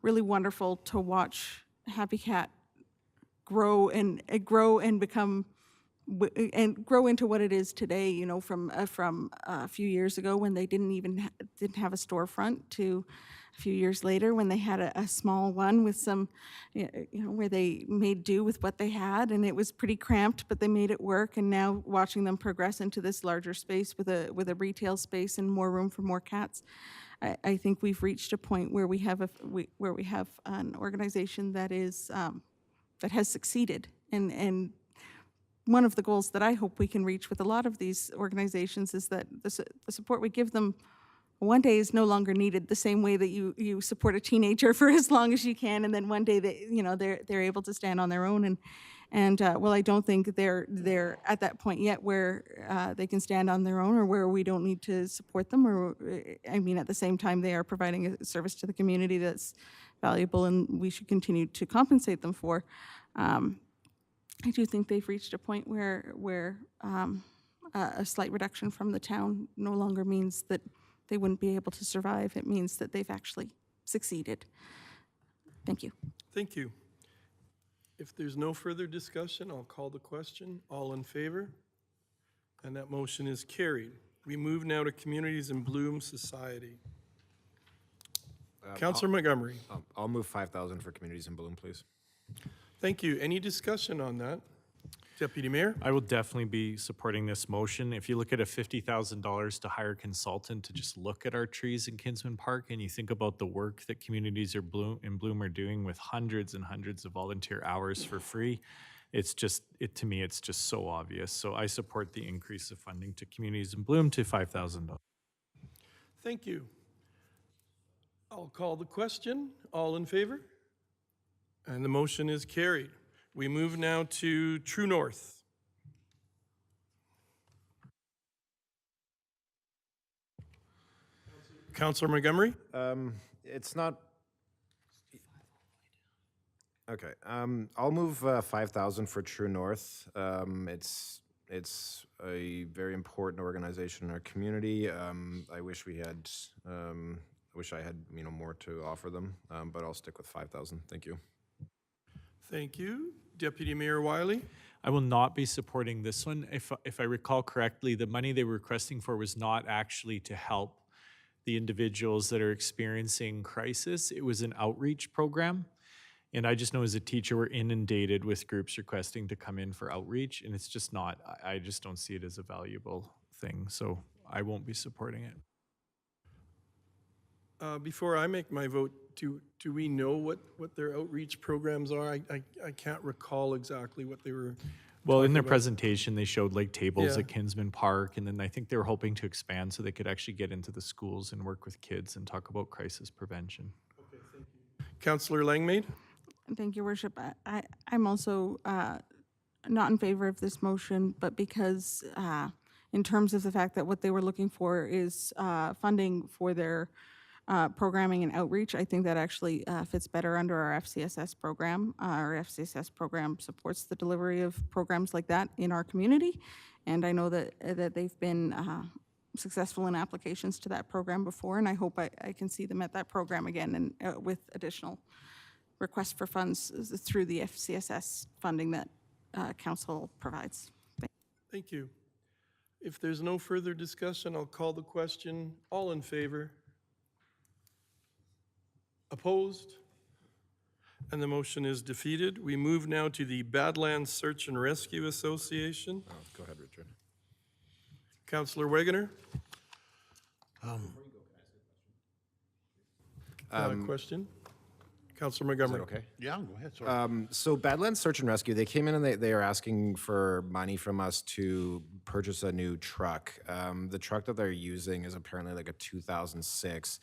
F: really wonderful to watch Happy Cat grow and become and grow into what it is today. You know, from a few years ago when they didn't have a storefront to a few years later when they had a small one with some, where they made do with what they had, and it was pretty cramped, but they made it work. And now watching them progress into this larger space with a retail space and more room for more cats, I think we've reached a point where we have an organization that is that has succeeded. And one of the goals that I hope we can reach with a lot of these organizations is that the support we give them one day is no longer needed, the same way that you support a teenager for as long as you can, and then one day they're able to stand on their own. And well, I don't think they're at that point yet where they can stand on their own, or where we don't need to support them. Or I mean, at the same time, they are providing a service to the community that's valuable, and we should continue to compensate them for. I do think they've reached a point where a slight reduction from the town no longer means that they wouldn't be able to survive. It means that they've actually succeeded. Thank you.
A: Thank you. If there's no further discussion, I'll call the question. All in favor? And that motion is carried. We move now to Communities in Bloom Society. Councillor Montgomery.
D: I'll move 5,000 for Communities in Bloom, please.
A: Thank you. Any discussion on that? Deputy Mayor?
C: I will definitely be supporting this motion. If you look at a $50,000 to hire a consultant to just look at our trees in Kinsman Park, and you think about the work that Communities in Bloom are doing with hundreds and hundreds of volunteer hours for free, to me, it's just so obvious. So I support the increase of funding to Communities in Bloom to $5,000.
A: Thank you. I'll call the question. All in favor? And the motion is carried. We move now to True North. Counselor Montgomery?
D: It's not. Okay, I'll move 5,000 for True North. It's a very important organization in our community. I wish we had, wish I had, more to offer them, but I'll stick with 5,000. Thank you.
A: Thank you. Deputy Mayor Wiley?
C: I will not be supporting this one. If I recall correctly, the money they were requesting for was not actually to help the individuals that are experiencing crisis. It was an outreach program. And I just know as a teacher, we're inundated with groups requesting to come in for outreach, and it's just not, I just don't see it as a valuable thing. So I won't be supporting it.
A: Before I make my vote, do we know what their outreach programs are? I can't recall exactly what they were.
C: Well, in their
A: about-
C: presentation, they showed like tables
A: Yeah.
C: at Kinsman Park, and then I think they were hoping to expand so they could actually get into the schools and work with kids and talk about crisis prevention.
A: Counselor Langmaid?
F: Thank you, Worship. I'm also not in favor of this motion, but because in terms of the fact that what they were looking for is funding for their programming and outreach, I think that actually fits better under our FCSS program. Our FCSS program supports the delivery of programs like that in our community, and I know that they've been successful in applications to that program before, and I hope I can see them at that program again and with additional requests for funds through the FCSS funding that council provides.
A: Thank you. If there's no further discussion, I'll call the question. All in favor? Opposed? And the motion is defeated. We move now to the Badlands Search and Rescue Association.
D: Oh, go ahead, Richard.
A: Counselor Wegener? Question? Counselor
D: Is that
A: Montgomery?
D: okay?
L: Yeah, go ahead, sorry.
D: So Badlands Search and Rescue, they came in and they are asking for money from us to purchase a new truck. The truck that they're using is apparently like a 2006.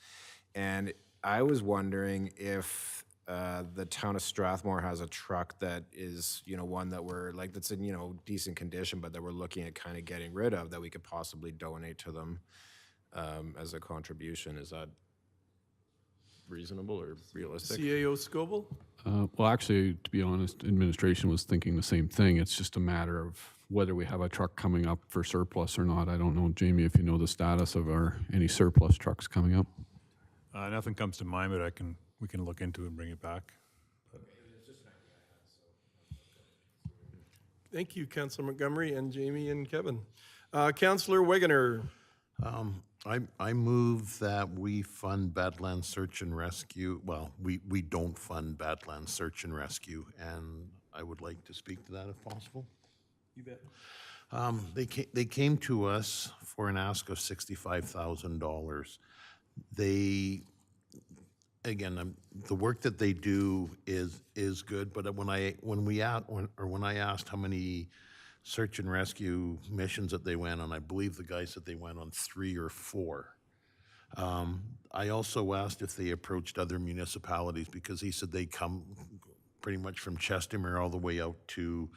D: And I was wondering if the town of Strathmore has a truck that is, one that we're like, that's in, decent condition, but that we're looking at kind of getting rid of, that we could possibly donate to them as a contribution. Is that reasonable or realistic?
A: CAO Scoble?
E: Well, actually, to be honest, administration was thinking the same thing. It's just a matter of whether we have a truck coming up for surplus or not. I don't know, Jamie, if you know the status of any surplus trucks coming up.
I: Nothing comes to mind, but we can look into it and bring it back.
A: Thank you, Counselor Montgomery and Jamie and Kevin. Counselor Wegener?
L: I move that we fund Badlands Search and Rescue. Well, we don't fund Badlands Search and Rescue, and I would like to speak to that if possible.
A: You bet.
L: They came to us for an ask of $65,000. The work that they do is good, but when I asked how many search and rescue missions that they went on, I believe the guy said they went on 3 or 4. I also asked if they approached other municipalities because he said they come pretty much from Chestermere all the way out to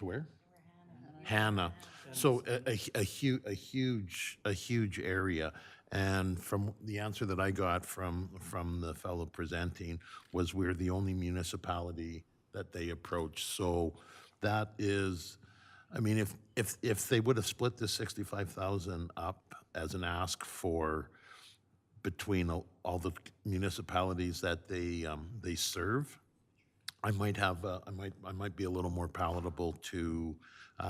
L: where? Hannah. So a huge area. And from the answer that I got from the fellow presenting was we're the only municipality that they approach. So that is, I mean, if they would have split the 65,000 up as an ask for between all the municipalities that they serve, I might be a little more palatable to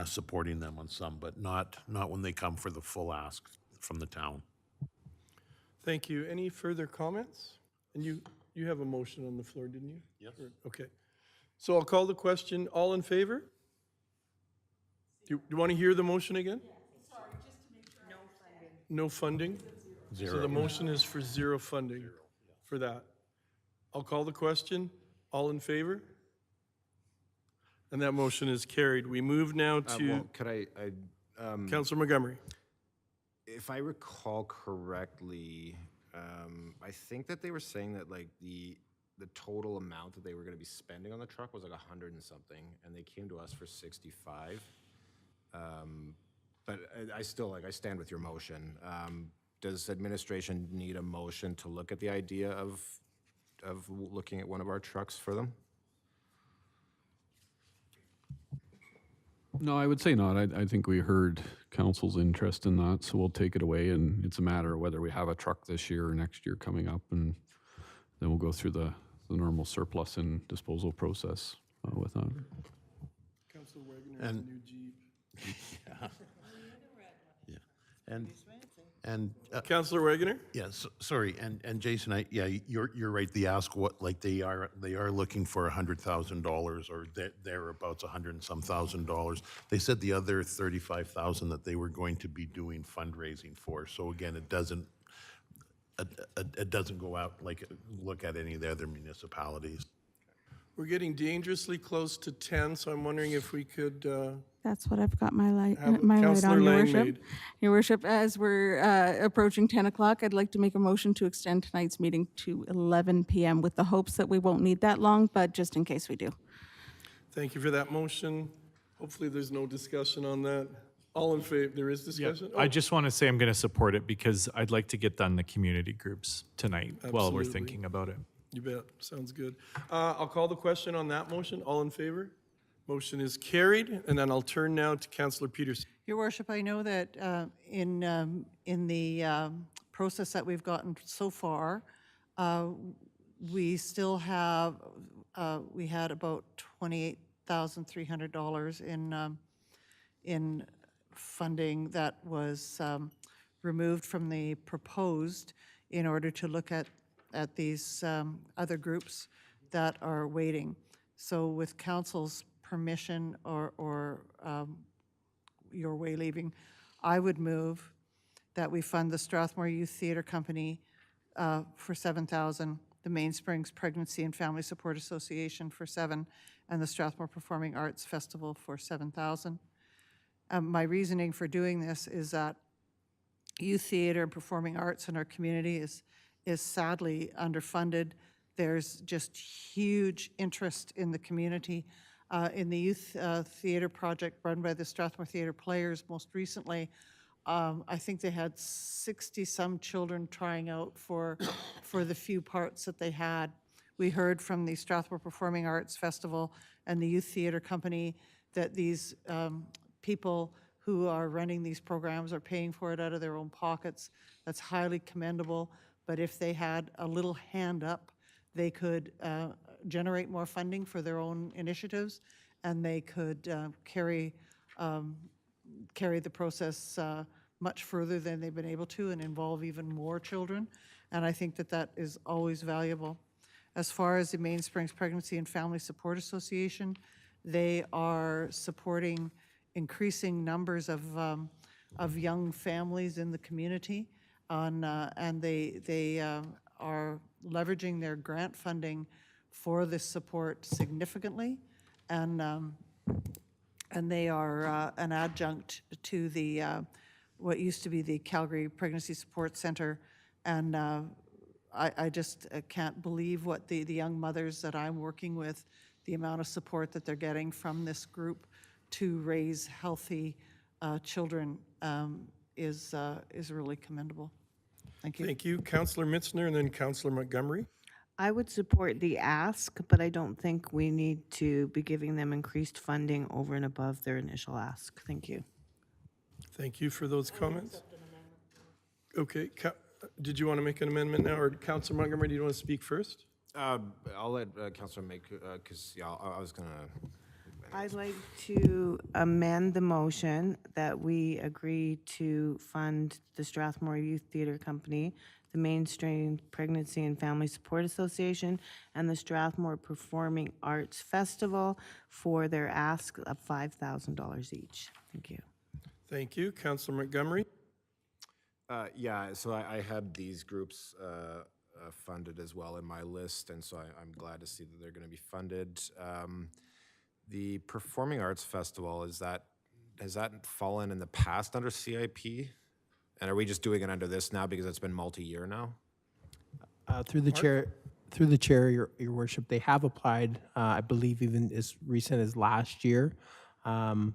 L: supporting them on some, but not when they come for the full ask from the town.
A: Thank you. Any further comments? And you have a motion on the floor, didn't you?
L: Yes.
A: Okay. So I'll call the question. All in favor? Do you want to hear the motion again? Sorry, just to make sure. No funding?
L: Zero.
A: So the motion is for zero funding for that. I'll call the question. All in favor? And that motion is carried. We move now to
D: Well, could I
A: Counselor Montgomery.
D: if I recall correctly, I think that they were saying that like the total amount that they were going to be spending on the truck was like 100 and something, and they came to us for 65. But I still I stand with your motion. does administration need a motion to look at the idea of looking at one of our trucks for them?
E: No, I would say not. I think we heard council's interest in that, so we'll take it away, and it's a matter of whether we have a truck this year or next year coming up, and then we'll go through the normal surplus and disposal process with that.
A: Councillor Wagner has a
L: And-
A: new Jeep.
L: And,
A: Councillor Wagner?
L: yes, sorry, and Jason, you're right, the ask what, like, they are looking for $100,000 or thereabouts, $100 and some thousand dollars. They said the other 35,000 that they were going to be doing fundraising for, so again, it doesn't go out, like, look at any of the other municipalities.
A: We're getting dangerously close to 10, so I'm wondering if we could,
F: That's what I've got my light,
A: Have
F: my light
A: Councillor
F: on, Your
A: Lang
F: Worship.
A: made.
F: Your Worship, as we're approaching 10 o'clock, I'd like to make a motion to extend tonight's meeting to 11 PM with the hopes that we won't need that long, but just in case we do.
A: thank you for that motion. Hopefully, there's no discussion on that. All in favor, there is discussion?
C: I just want to say I'm going to support it because I'd like to get done the community groups tonight while we're
A: Absolutely.
C: thinking about it.
A: You bet, sounds good. I'll call the question on that motion. All in favor? Motion is carried, and then I'll turn now to Councillor Peterson.
G: Your worship, I know that in the process that we've gotten so far, we still have, we had about $28,300 in funding that was removed from the proposed in order to look at these other groups that are waiting. So with council's permission or your way leaving, I would move that we fund the Strathmore Youth Theatre Company for $7,000, the Mainsprings Pregnancy and Family Support Association for $7,000, and the Strathmore Performing Arts Festival for $7,000. My reasoning for doing this is that youth theater and performing arts in our community is sadly underfunded. There's just huge interest in the community. In the youth theater project run by the Strathmore Theatre Players most recently, I think they had 60-some children trying out for the few parts that they had. We heard from the Strathmore Performing Arts Festival and the Youth Theatre Company that these people who are running these programs are paying for it out of their own pockets. That's highly commendable. But if they had a little hand up, they could generate more funding for their own initiatives, and they could carry the process much further than they've been able to and involve even more children. And I think that that is always valuable. As far as the Mainsprings Pregnancy and Family Support Association, they are supporting increasing numbers of young families in the community, and they are leveraging their grant funding for this support significantly, and they are an adjunct to the what used to be the Calgary Pregnancy Support Center, and I just can't believe what the young mothers that I'm working with, the amount of support that they're getting from this group to raise healthy children is really commendable. Thank you.
A: Thank you. Councillor Mitzner and then Councillor Montgomery.
H: I would support the ask, but I don't think we need to be giving them increased funding over and above their initial ask. Thank you.
A: Thank you for those comments. Okay, did you want to make an amendment now, or Councillor Montgomery, do you want to speak first?
D: I'll let Councillor make, because, yeah, I was going to...
H: I'd like to amend the motion that we agree to fund the Strathmore Youth Theatre Company, the Mainstream Pregnancy and Family Support Association, and the Strathmore Performing Arts Festival for their ask of $5,000 each. Thank you.
A: Thank you. Councillor Montgomery.
D: Yeah, so I had these groups funded as well in my list, and so I'm glad to see that they're going to be funded. The Performing Arts Festival, has that fallen in the past under CIP? And are we just doing it under this now because it's been multi-year now?
K: Through the chair, your worship, they have applied, I believe even as recent as last year. I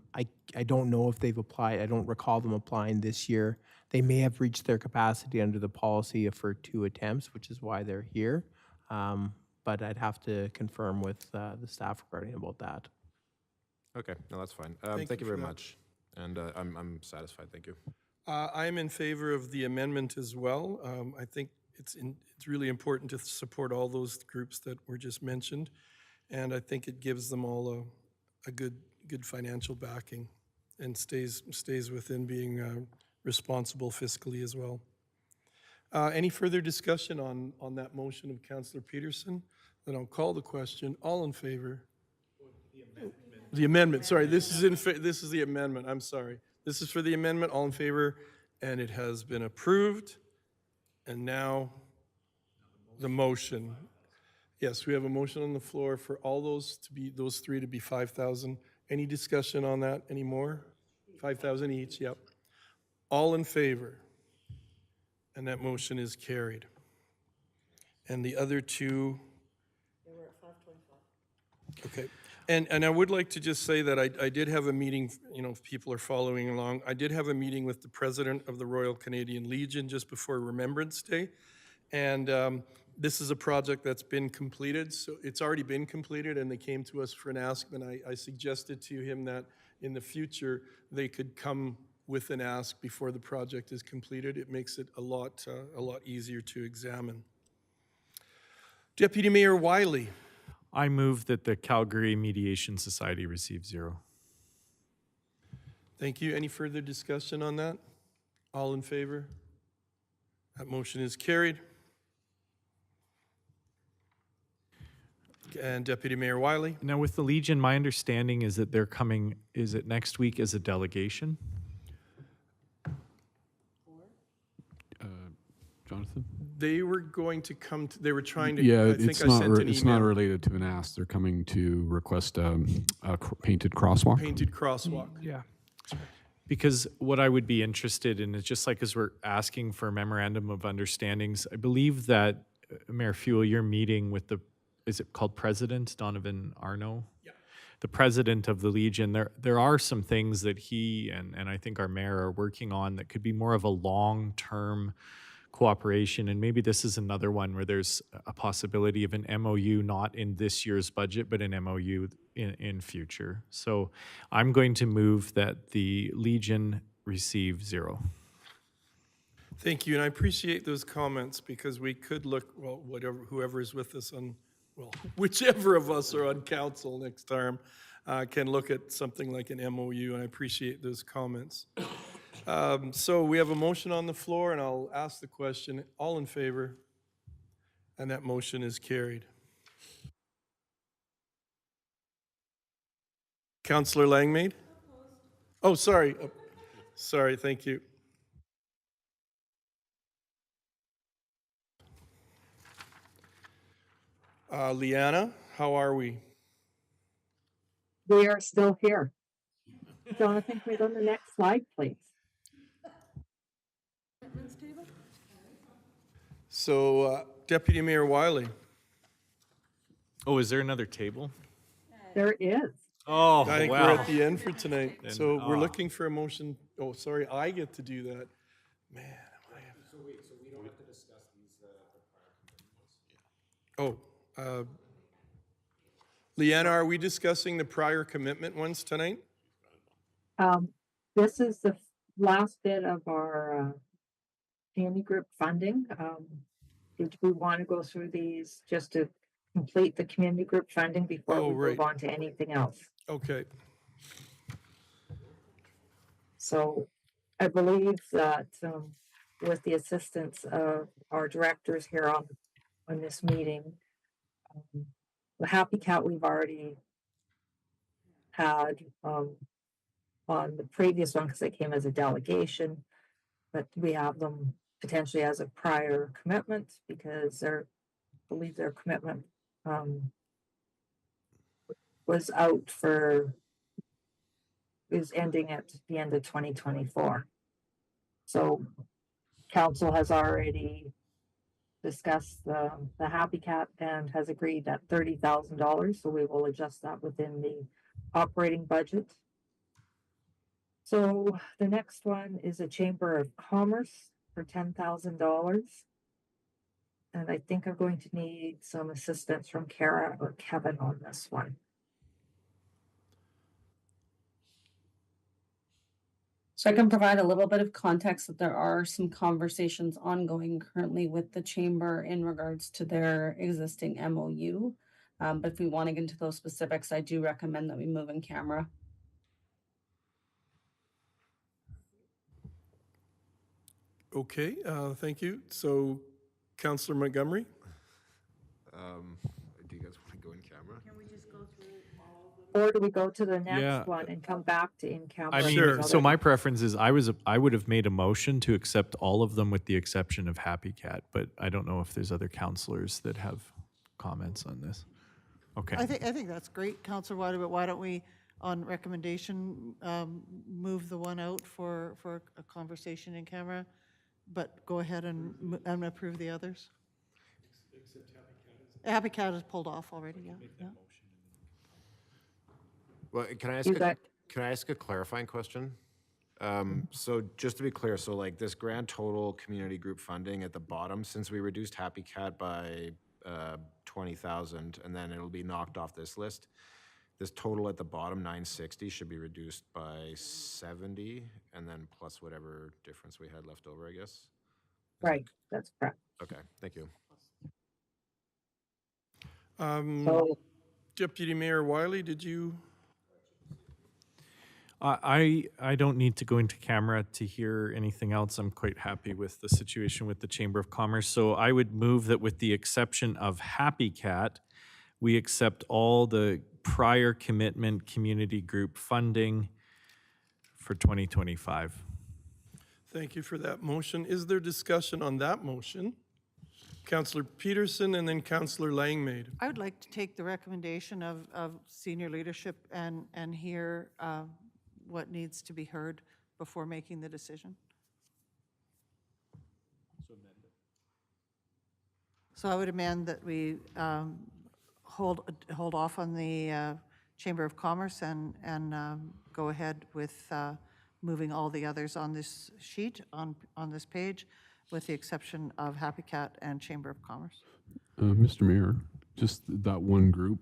K: don't know if they've applied. I don't recall them applying this year. They may have reached their capacity under the policy for 2 attempts, which is why they're here. But I'd have to confirm with the staff regarding about that.
D: Okay, no, that's fine.
A: Thank
D: Thank
A: you
D: you
A: for
D: very
A: that.
D: much. And I'm satisfied, thank you.
A: I'm in favor of the amendment as well. I think it's really important to support all those groups that were just mentioned, and I think it gives them all a good financial backing and stays within being responsible fiscally as well. Any further discussion on that motion of Councillor Peterson? Then I'll call the question. All in favor? The amendment, sorry, this is the amendment, I'm sorry. This is for the amendment, all in favor, and it has been approved. And now, the motion. Yes, we have a motion on the floor for all those three to be 5,000. Any discussion on that anymore? 5,000 each, yep. All in favor? And that motion is carried. And the other two? They were at 525. Okay. And I would like to just say that I did have a meeting, if people are following along, I did have a meeting with the president of the Royal Canadian Legion just before Remembrance Day. And this is a project that's been completed, so it's already been completed, and they came to us for an ask, and I suggested to him that in the future, they could come with an ask before the project is completed. It makes it a lot easier to examine. Deputy Mayor Wiley.
C: I move that the Calgary Mediation Society receive 0.
A: Thank you. Any further discussion on that? All in favor? That motion is carried. And Deputy Mayor Wiley?
C: Now, with the Legion, my understanding is that they're coming, is it next week as a delegation?
E: Jonathan?
A: They were going to come, they were trying to,
E: Yeah,
A: I think
E: it's
A: I
E: not,
A: sent an
E: it's not
A: email.
E: related to an ask. They're coming to request a painted crosswalk.
A: Painted crosswalk.
J: Yeah.
C: Because what I would be interested in is just like as we're asking for a memorandum of understandings, I believe that Mayor Fuel, you're meeting with is it called President Donovan Arno?
A: Yeah.
C: The president of the Legion. There are some things that he and I think our mayor are working on that could be more of a long-term cooperation, and maybe this is another one where there's a possibility of an MOU not in this year's budget, but an MOU in future. So I'm going to move that the Legion receive 0.
A: Thank you, and I appreciate those comments because we could look, well, whoever is with us on, well, whichever of us are on council next term can look at something like an MOU, and I appreciate those comments. So we have a motion on the floor, and I'll ask the question. All in favor? And that motion is carried. Councillor Langmaid? Oh, sorry. Sorry, thank you. Liana, how are we?
B: We are still here. Jonathan, can we go to the next slide, please?
A: So, Deputy Mayor Wiley.
C: Oh, is there another table?
B: There is.
C: Oh,
A: I think
C: wow.
A: we're at the end for tonight.
C: Then,
A: So we're looking for a motion. Oh, sorry, I get to do that. Man, am I. So wait, so we don't have to discuss these, Leanna, are we discussing the prior commitment ones tonight?
B: This is the last bit of our community group funding. Did we want to go through these just to complete the community group funding before
A: Oh,
B: we
A: right.
B: move on to anything else?
A: Okay.
B: So I believe that with the assistance of our directors here on this meeting, the Happy Cat we've already had on the previous one because it came as a delegation, but we have them potentially as a prior commitment because I believe their commitment was ending at the end of 2024. So council has already discussed the Happy Cat and has agreed at $30,000. So we will adjust that within the operating budget. So the next one is a Chamber of Commerce for $10,000. And I think I'm going to need some assistance from Kara or Kevin on this one.
M: So I can provide a little bit of context that there are some conversations ongoing currently with the chamber in regards to their existing MOU. But if we want to get into those specifics, I do recommend that we move in camera.
A: Okay, thank you. So Councillor Montgomery?
D: Do you guys want to go in camera?
B: Or do we go to the
C: Yeah.
B: next one and come back to in camera?
C: I mean,
A: Sure.
C: so my preference is I would have made a motion to accept all of them with the exception of Happy Cat, but I don't know if there's other counselors that have comments on this. Okay.
G: I think that's great, Counselor Wiley, but why don't we, on recommendation, move the one out for a conversation in camera, but go ahead and approve the others? Happy Cat is pulled off already, yeah.
D: Well, can I
B: You got-
D: ask a clarifying question? So just to be clear, so like this grand total community group funding at the bottom, since we reduced Happy Cat by 20,000, and then it'll be knocked off this list, this total at the bottom, 960, should be reduced by 70, and then plus whatever difference we had left over, I guess? Is that-
B: Right, that's correct.
D: Okay, thank you.
B: So
A: Deputy Mayor Wiley, did you?
C: I don't need to go into camera to hear anything else. I'm quite happy with the situation with the Chamber of Commerce. So I would move that with the exception of Happy Cat, we accept all the prior commitment community group funding for 2025.
A: Thank you for that motion. Is there discussion on that motion? Councillor Peterson and then Councillor Langmaid.
G: I would like to take the recommendation of senior leadership and hear what needs to be heard before making the decision. So I would amend that we hold off on the Chamber of Commerce and go ahead with moving all the others on this sheet, on this page, with the exception of Happy Cat and Chamber of Commerce.
E: Mr. Mayor, just that one group,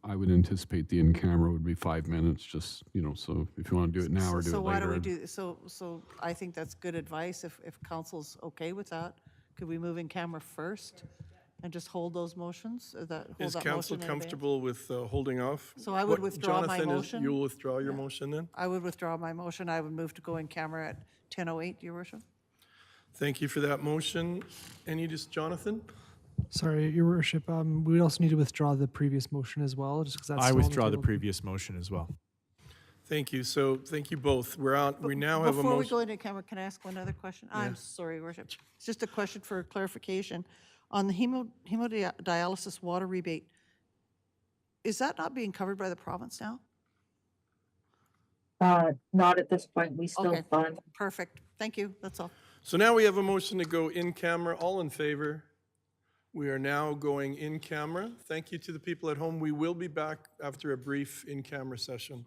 E: I would anticipate the in-camera would be 5 minutes, just, so if you want to do it now or do it later.
G: So why don't we do, so I think that's good advice, if council's okay with that. Could we move in camera first and just hold those motions?
A: Is
G: that
A: council
G: motion in advance?
A: comfortable with holding off?
G: So I would
A: What-
G: withdraw my
A: Jonathan,
G: motion.
A: You'll withdraw your motion then?
G: I would withdraw my motion. I would move to go in camera at 10:08, Your Worship.
A: Thank you for that motion. Any Jonathan?
J: Sorry, Your Worship, we would also need to withdraw the previous motion as well, just because that's
C: I
J: still on
C: withdraw the
J: table.
C: previous motion as well.
A: Thank you. So thank you both. We're out. We now have a
G: Before we go
A: motion.
G: into camera, can I ask one other question? I'm sorry, Your Worship. It's just a question for clarification. On the hemodialysis water rebate, is that not being covered by the province now?
B: not at this point. We still
G: Okay.
B: fund.
G: Perfect. Thank you. That's all.
A: So now we have a motion to go in camera. All in favor? We are now going in camera. Thank you to the people at home. We will be back after a brief in-camera session.